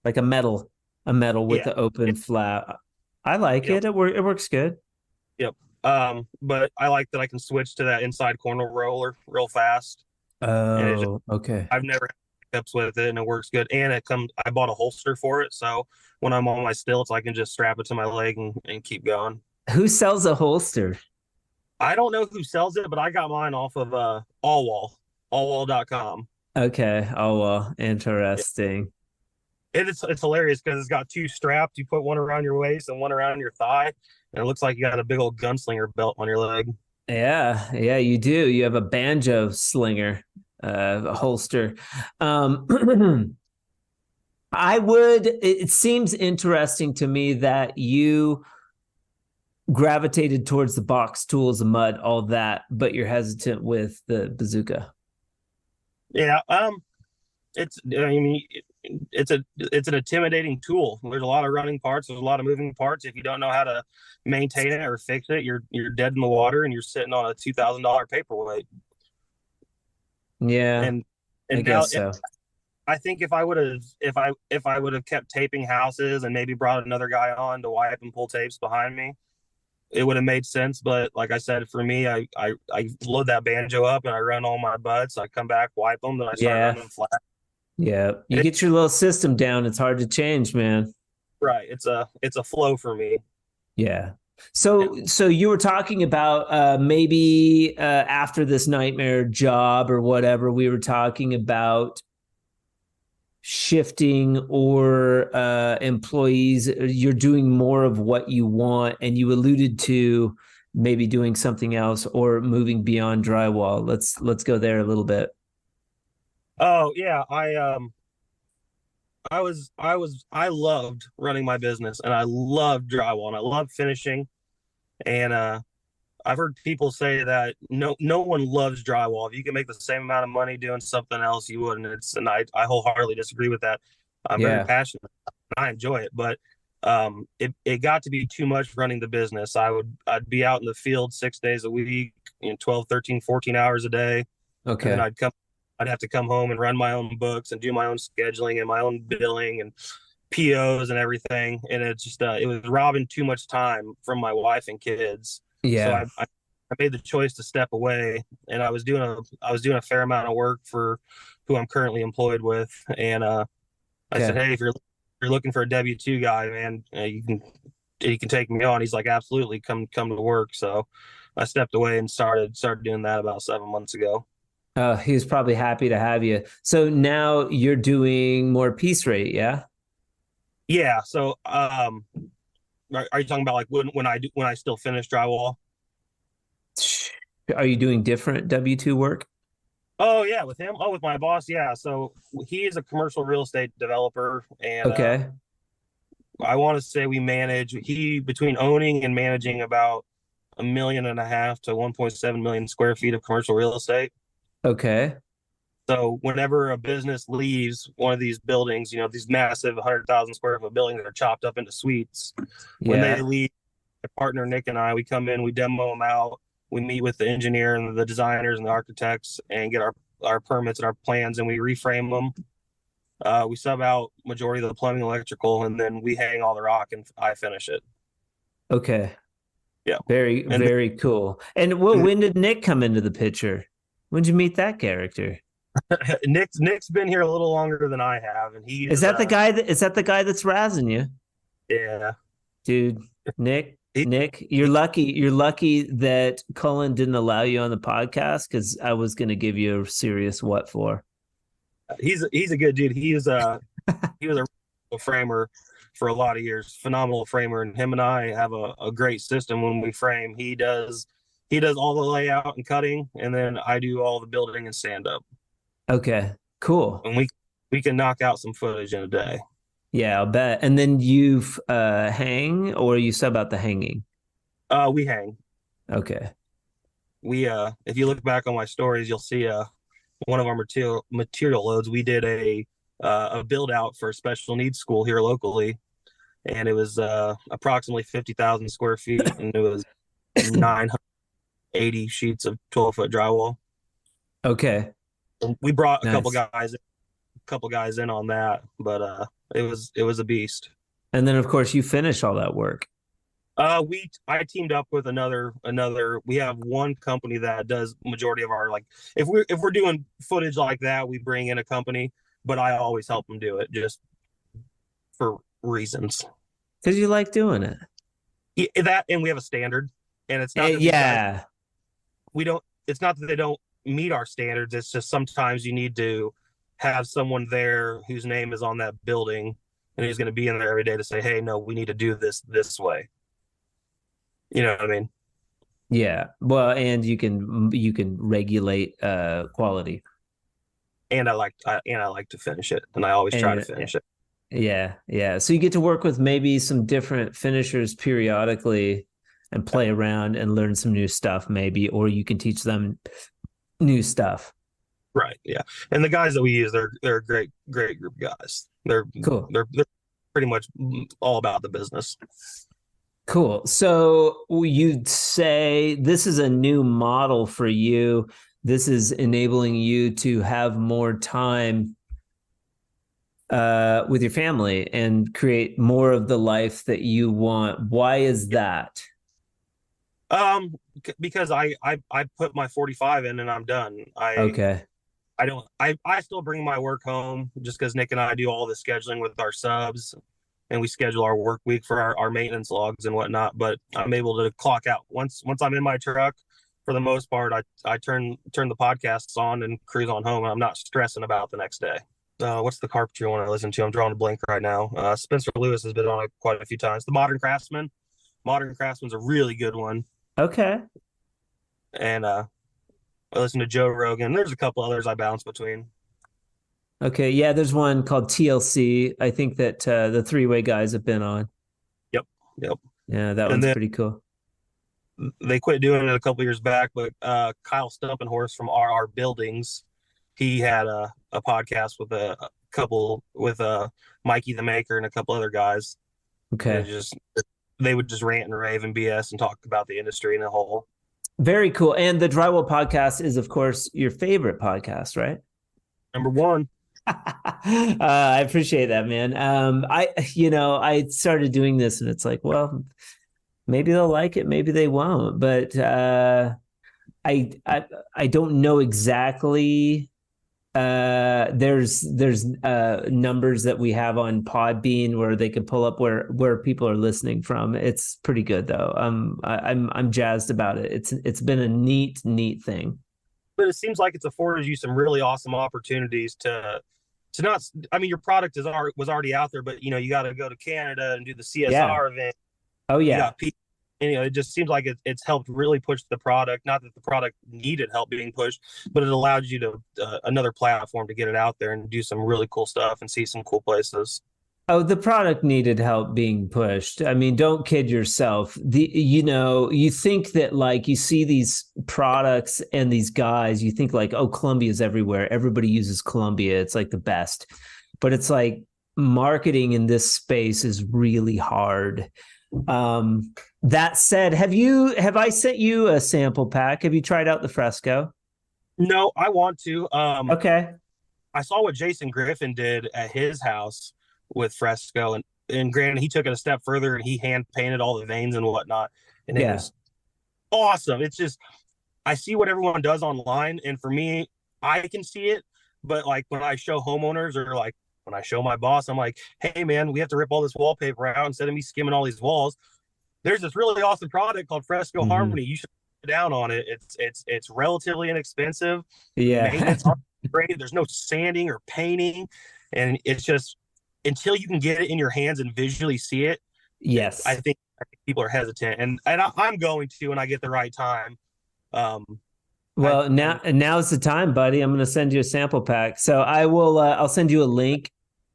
metal with the open flap. I like it. It works good. Yep. But I like that I can switch to that inside corner roller real fast. Oh, okay. I've never had hiccups with it, and it works good. And I bought a holster for it, so when I'm on my stilts, I can just strap it to my leg and keep going. Who sells a holster? I don't know who sells it, but I got mine off of allwall.com. Okay. Oh, well, interesting. It's hilarious because it's got 2 straps. You put one around your waist and one around your thigh, and it looks like you got a big old gunslinger belt on your leg. Yeah, you do. You have a banjo slinger holster. It seems interesting to me that you gravitated towards the box tools, the mud, all that, but you're hesitant with the bazooka. Yeah, it's an intimidating tool. There's a lot of running parts. There's a lot of moving parts. If you don't know how to maintain it or fix it, you're dead in the water, and you're sitting on a $2,000 paperweight. Yeah, and I guess so. I think if I would have kept taping houses and maybe brought another guy on to wipe and pull tapes behind me, it would have made sense. But like I said, for me, I load that banjo up and I run all my butts. I come back, wipe them, then I start running them flat. Yeah, you get your little system down. It's hard to change, man. Right. It's a flow for me. Yeah. So you were talking about maybe after this nightmare job or whatever, we were talking about shifting or employees. You're doing more of what you want, and you alluded to maybe doing something else or moving beyond drywall. Let's go there a little bit. Oh yeah, I loved running my business, and I loved drywall, and I loved finishing. And I've heard people say that no one loves drywall. If you can make the same amount of money doing something else, you wouldn't. I wholeheartedly disagree with that. I'm very Yeah. passionate. I enjoy it, but it got to be too much running the business. I'd be out in the field 6 days a week, 12, 13, 14 hours a day. And then Okay. I'd have to come home and run my own books and do my own scheduling and my own billing and POs and everything. And it just, it was robbing too much time from my wife and kids. So Yeah. I made the choice to step away, and I was doing a fair amount of work for who I'm currently employed with. And, I said, Okay. hey, if you're looking for a W-2 guy, man, you can take me on. He's like, absolutely, come to work. So I stepped away and started doing that about 7 months ago. He was probably happy to have you. So now you're doing more piece rate, yeah? Yeah. So are you talking about like when I still finish drywall? Are you doing different W-2 work? Oh yeah, with him. Oh, with my boss. Yeah. So he is a commercial real estate developer, and Okay. I want to say we manage he between owning and managing about 1.5 million to 1.7 million square feet of commercial real estate. Okay. So whenever a business leaves one of these buildings, these massive 100,000 square foot buildings that are chopped up into suites, when they Yeah. leave, my partner Nick and I, we come in, we demo them out, we meet with the engineer and the designers and the architects and get our permits and our plans, and we reframe them. We sub out majority of the plumbing, electrical, and then we hang all the rock and I finish it. Okay. Yeah. Very, And very cool. And well, when did Nick come into the picture? When did you meet that character? Nick's been here a little longer than I have, and he Is is that the guy that's razzing you? yeah. Dude, Nick, He, Nick, you're he lucky. You're lucky that Cullen didn't allow you on the podcast because I was going to give you a serious what for. he's a good dude. He was a framer for a lot of years, phenomenal framer, and him and I have a great system when we frame. He does all the layout and cutting, and then I do all the building and stand up. Okay, cool. And we can knock out some footage in a day. Yeah, I'll bet. And then you've hang or you sub out the hanging. We hang. Okay. We if you look back on my stories, you'll see one of our material loads. We did a build out for a special needs school here locally, and it was approximately 50,000 square feet, and it was 980 sheets of 12-foot drywall. Okay. And we brought Nice. a couple guys in on that, but it was a beast. And then of course you finish all that work. I teamed up with another. We have one company that does majority of our, like, if we're doing footage like that, we bring in a company, but I always help them do it just for reasons. Because you like doing it. Yeah, that, and we have a standard, and it's not that these guys Yeah. we don't. It's not that they don't meet our standards. It's just sometimes you need to have someone there whose name is on that building, and who's going to be in there every day to say, "Hey, no, we need to do this way." You know what I mean? Yeah. Well, and you can regulate quality. And I like to finish it, and I always try to And finish it. yeah, yeah. So you get to work with maybe some different finishers periodically and play around and learn some new stuff, maybe, or you can teach them new stuff. Right. Yeah. And the guys that we use, they're a great group of guys. They're Cool. they're they're pretty much all about the business. Cool. So you'd say this is a new model for you. This is enabling you to have more time with your family and create more of the life that you want. Why is that? Because I put my 45 in and I'm done. Okay. I don't I still bring my work home just because Nick and I do all the scheduling with our subs, and we schedule our work week for our maintenance logs and whatnot. But I'm able to clock out once I'm in my truck. For the most part, I turn the podcasts on and cruise on home, and I'm not stressing about the next day. What's the carpenter you want to listen to? I'm drawing a blank right now. Spencer Lewis has been on it quite a few times. The Modern Craftsman. Modern Craftsman's a really good one. Okay. And I listen to Joe Rogan. There's a couple others I bounce between. Okay. Yeah, there's one called TLC. I think that the three-way guys have been on. Yep, yep. Yeah, that And one's then pretty cool. they quit doing it a couple years back, but Kyle Stumpenhorst from RR Buildings, he had a podcast with a couple with Mikey the Maker and a couple other guys, and it Okay. just they would just rant and rave and BS and talk about the industry in a whole. Very cool. And the Drywall podcast is, of course, your favorite podcast, right? Number one. I appreciate that, man. I started doing this and it's like, well, maybe they'll like it, maybe they won't. But I, I I don't know exactly. There's numbers that we have on Podbean where they can pull up where people are listening from. It's pretty good though. I'm jazzed about it. It's been a neat thing. But it seems like it's afforded you some really awesome opportunities to not. I mean, your product was already out there, but you got to go to Canada and do the Yeah. CSR event. Oh You yeah. got people. It just seems like it's helped really push the product. Not that the product needed help being pushed, but it allowed you to another platform to get it out there and do some really cool stuff and see some cool places. Oh, the product needed help being pushed. I mean, don't kid yourself. You think that like you see these products and these guys, you think like, oh, Columbia's everywhere. Everybody uses Columbia. It's like the best. But it's like marketing in this space is really hard. That said, have I sent you a sample pack? Have you tried out the Fresco? No, I want to. Okay. I saw what Jason Griffin did at his house with Fresco, and granted, he took it a step further and he hand painted all the veins and whatnot, and it Yeah. was awesome. It's just I see what everyone does online, and for me, I can see it, but like when I show homeowners or like when I show my boss, I'm like, hey man, we have to rip all this wallpaper out instead of me skimming all these walls. There's this really awesome product called Fresco Mhm. Harmony. You should put down on it. It's relatively inexpensive. Yeah. Maintenance aren't great. There's no sanding or painting, and it's just until you can get it in your hands and visually see it. I Yes. think, I think people are hesitant, and I'm going to when I get the right time. Um, I Well, now's the time, buddy. I'm going to send you a sample pack. So I will. I'll send you a link,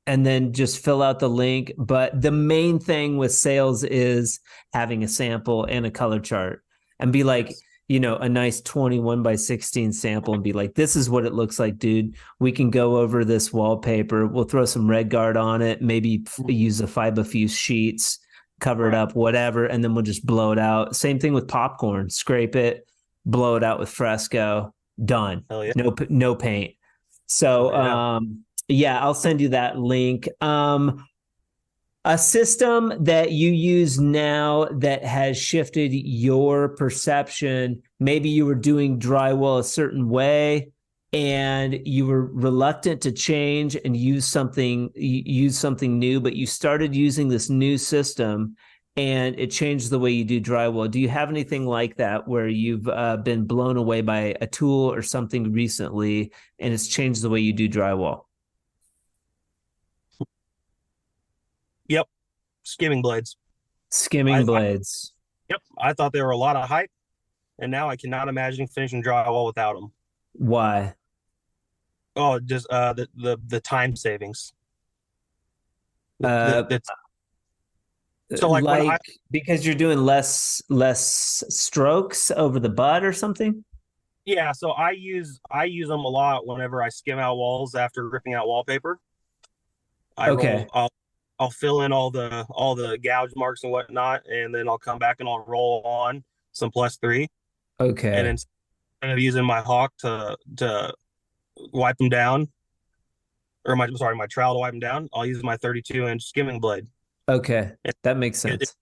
and then just fill out the link. But the main thing with sales is having a sample and a color chart, and be like, yes, a nice 21 by 16 sample, and be like, this is what it looks like, dude. We can go over this wallpaper. We'll throw some red guard on it. Maybe use the fiberfuse sheets, cover it right, up, whatever, and then we'll just blow it out. Same thing with popcorn. Scrape it, blow it out with Fresco, done. hell yeah, No paint. hell So yeah. yeah, I'll send you that link. A system that you use now that has shifted your perception. Maybe you were doing drywall a certain way and you were reluctant to change and use something new, but you started using this new system and it changed the way you do drywall. Do you have anything like that where you've been blown away by a tool or something recently and it's changed the way you do drywall? Yep, skimming blades. Skimming I blades. Yep, I thought they were a lot of hype, and now I cannot imagine finishing drywall without them. Why? Oh, just the time savings. Uh, The so like when I like because you're doing less strokes over the butt or something? yeah, so I use them a lot whenever I skim out walls after ripping out wallpaper. I roll Okay. I'll fill in all the gouge marks and whatnot, and then I'll come back and I'll roll on some +3, and Okay. instead of using my hawk to wipe them down, or my trowel to wipe them down, I'll use my 32-inch skimming blade. Okay. It, That makes it sense.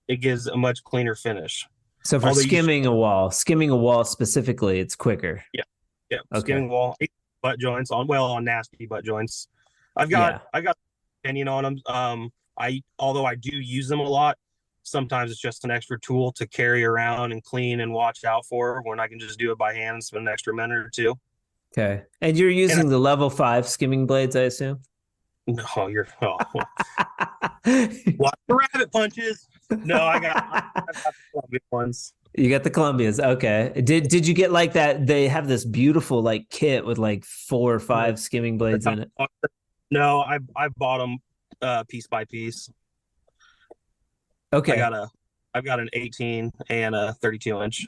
it gives a much cleaner finish. So for Although you should, skimming a wall specifically, it's quicker. yeah, yeah, Okay. skimming wall butt joints on nasty butt joints. Yeah. I've got opinion on them. Although I do use them a lot, sometimes it's just an extra tool to carry around and clean and watch out for when I can just do it by hand and spend an extra minute or two. Okay. And you're And using the level 5 skimming blades, I assume? no, you're watch the rabbit punches. No, I've got the Columbia ones. You got the Columbias. Okay. Did you get like that? They have this beautiful like kit with like 4 or 5 skimming blades in it. No, I bought them piece by piece. Okay. I've got an 18 and a 32 inch.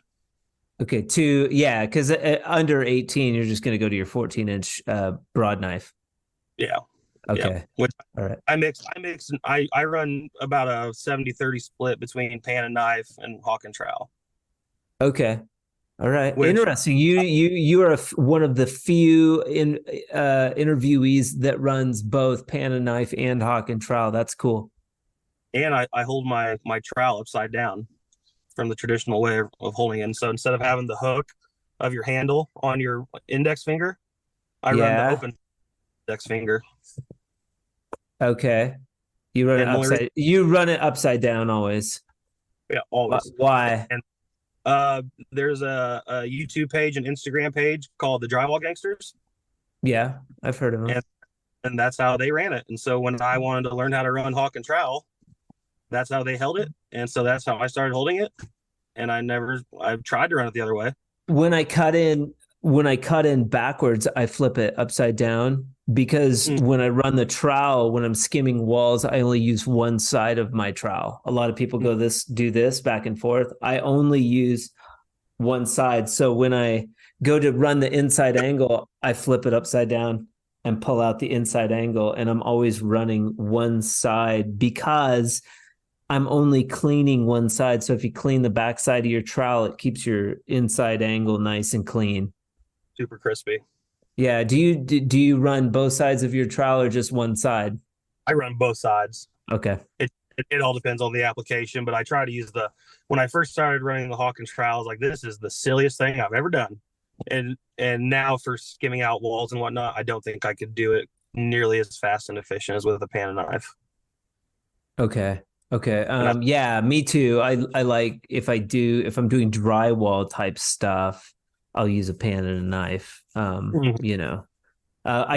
Okay. Yeah, because under 18, you're just going to go to your 14-inch broad knife. Yeah. Okay. Yeah. Which all right. I run about a 70-30 split between pan and knife and hawk and trowel. Okay. All right. Interesting. You are one of the few interviewees that runs both pan and knife and hawk and trowel. That's cool. And I hold my trowel upside down from the traditional way of holding it. And so instead of having the hook of your handle on your index finger, I run the open index finger. Okay. You run it upside down always. Yeah, always. Why? And there's a YouTube page and Instagram page called the Drywall Gangsters. Yeah, I've heard of them. And that's how they ran it. And so when I wanted to learn how to run hawk and trowel, that's how they held it. And so that's how I started holding it. And I've tried to run it the other way. When I cut in backwards, I flip it upside down because when I run the trowel, when I'm skimming walls, I only use one side of my trowel. A lot of people do this back and forth. I only use one side. So when I go to run the inside angle, I flip it upside down and pull out the inside angle. And I'm always running one side because I'm only cleaning one side. So if you clean the back side of your trowel, it keeps your inside angle nice and clean. Super crispy. Yeah. Do you run both sides of your trowel or just one side? I run both sides. Okay. It all depends on the application, but I try to use when I first started running the hawk and trowel, I was like, this is the silliest thing I've ever done. And now for skimming out walls and whatnot, I don't think I could do it nearly as fast and efficient as with a pan and knife. Okay. Yeah, me too. I like if I'm doing drywall type stuff, I'll use a pan and a knife. I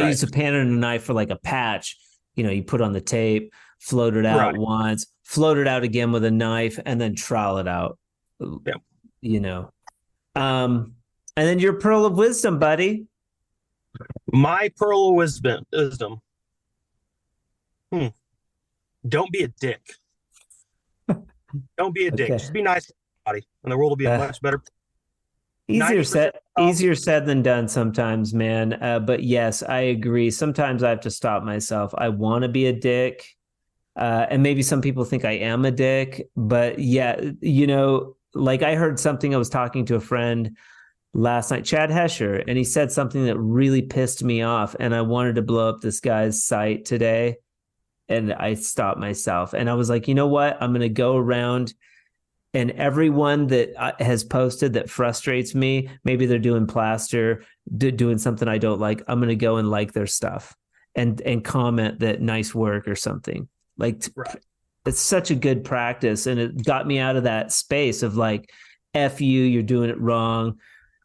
use a pan and a knife for like a patch. You put on the tape, float it out once, float it out again with a knife, and then trowel it out. Yeah. And then your pearl of wisdom, buddy. My pearl of wisdom. Don't be a dick. Don't be a dick. Just be nice to everybody, and the world will be a much better. Easier said than done sometimes, man. But yes, I agree. Sometimes I have to stop myself. I want to be a dick. And maybe some people think I am a dick, but yeah, like I heard something, I was talking to a friend last night, Chad Hesher, and he said something that really pissed me off. And I wanted to blow up this guy's site today. And I stopped myself and I was like, you know what? I'm going to go around and everyone that has posted that frustrates me, maybe they're doing plaster, doing something I don't like. I'm going to go and like their stuff and comment that nice work or something. Like it's such a good practice. And it got me out of that space of like, F you, you're doing it wrong.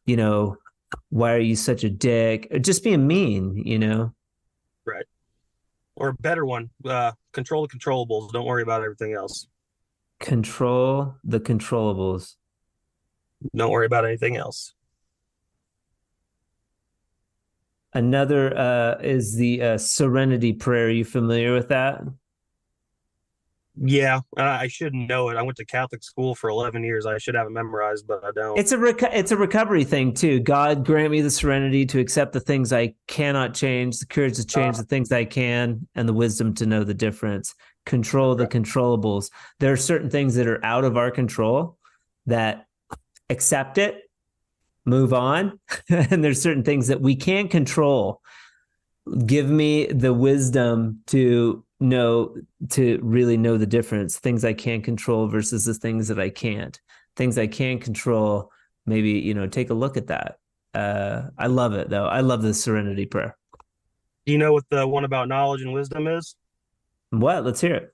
Why are you such a dick? Or just being mean, Right. Or a better one, control the controllables. Don't worry about everything else. Control the controllables. Don't worry about anything else. Another is the Serenity Prayer. Are you familiar with that? Yeah, I should know it. I went to Catholic school for 11 years. I should have it memorized, but I don't. It's a recovery thing too. God grant me the serenity to accept the things I cannot change, the courage to change the things I can, and the wisdom to know the difference. Control the controllables. There are certain things that are out of our control that accept it, move on. And there's certain things that we can't control. Give me the wisdom to really know the difference. Things I can control versus the things that I can't. Things I can control, maybe, take a look at that. I love it though. I love the Serenity Prayer. Do you know what the one about knowledge and wisdom is? What? Let's hear it.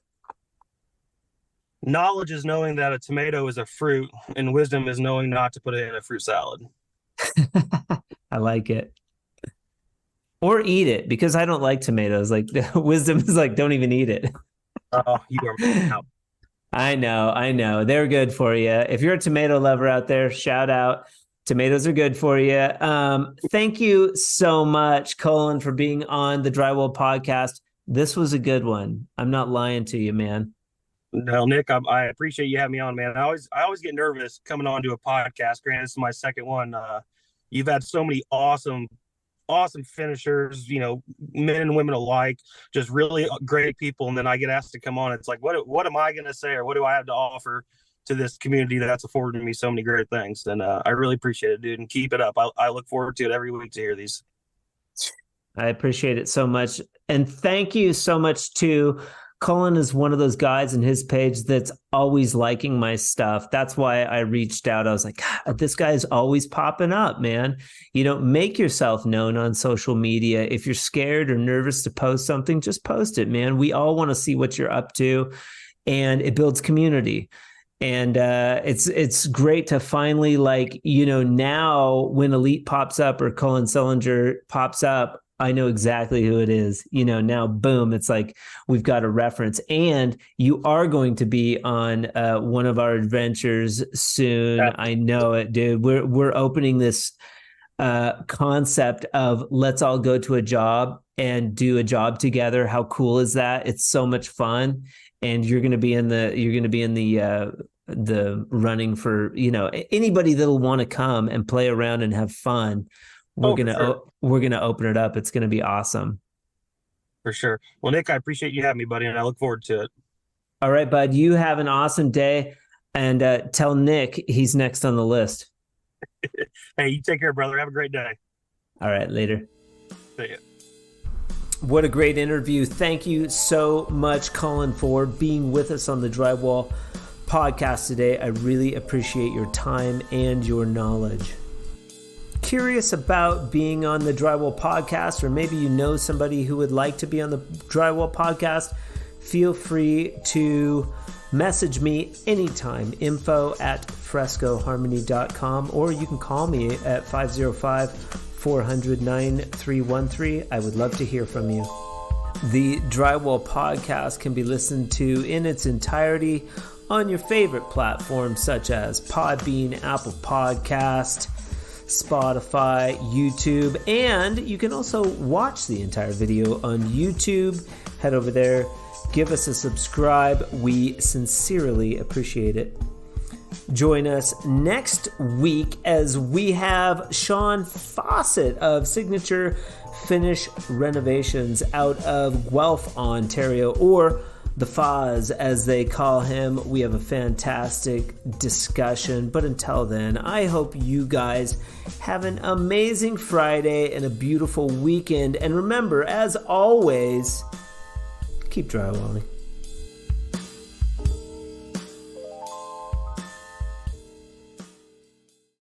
Knowledge is knowing that a tomato is a fruit, and wisdom is knowing not to put it in a fruit salad. I like it. Or eat it, because I don't like tomatoes. Like wisdom is like, don't even eat it. Oh, you are out. I know. They're good for you. If you're a tomato lover out there, shout out. Tomatoes are good for you. Thank you so much, Cullen, for being on the Drywall Podcast. This was a good one. I'm not lying to you, man. No, Nick, I appreciate you having me on, man. I always get nervous coming on to a podcast. Granted, this is my second one. You've had so many awesome finishers, men and women alike, just really great people. And then I get asked to come on. It's like, what am I going to say, or what do I have to offer to this community that's afforded me so many great things? And I really appreciate it, dude. And keep it up. I look forward to it every week to hear these. I appreciate it so much. And thank you so much to Cullen is one of those guys in his page that's always liking my stuff. That's why I reached out. I was like, this guy is always popping up, man. Make yourself known on social media. If you're scared or nervous to post something, just post it, man. We all want to see what you're up to, and it builds community. And it's great to finally, now when Elite pops up or Cullen Selinger pops up, I know exactly who it is. Now, boom, it's like we've got a reference. And you are going to be on one of our adventures soon. Yeah. I know it, dude. We're opening this concept of let's all go to a job and do a job together. How cool is that? It's so much fun. And you're going to be in the running for, anybody that'll want to come and play around and have fun. We're gonna open it up. It's gonna be awesome. For sure. Well, Nick, I appreciate you having me, buddy, and I look forward to it. All right, bud. You have an awesome day, and tell Nick he's next on the list. Hey, you take care, brother. Have a great day. All right, later. See ya. What a great interview. Thank you so much, Cullen, for being with us on the Drywall Podcast today. I really appreciate your time and your knowledge. Curious about being on the Drywall Podcast, or maybe you know somebody who would like to be on the Drywall Podcast, feel free to message me anytime, info@frescoharmony.com, or you can call me at 505-400-9313. I would love to hear from you. The Drywall Podcast can be listened to in its entirety on your favorite platforms such as Podbean, Apple Podcast, Spotify, YouTube, and you can also watch the entire video on YouTube. Head over there, give us a subscribe. We sincerely appreciate it. Join us next week as we have Sean Fawcett of Signature Finish Renovations out of Guelph, Ontario, or the Foz, as they call him. We have a fantastic discussion. But until then, I hope you guys have an amazing Friday and a beautiful weekend. And remember, as always, keep drywalling.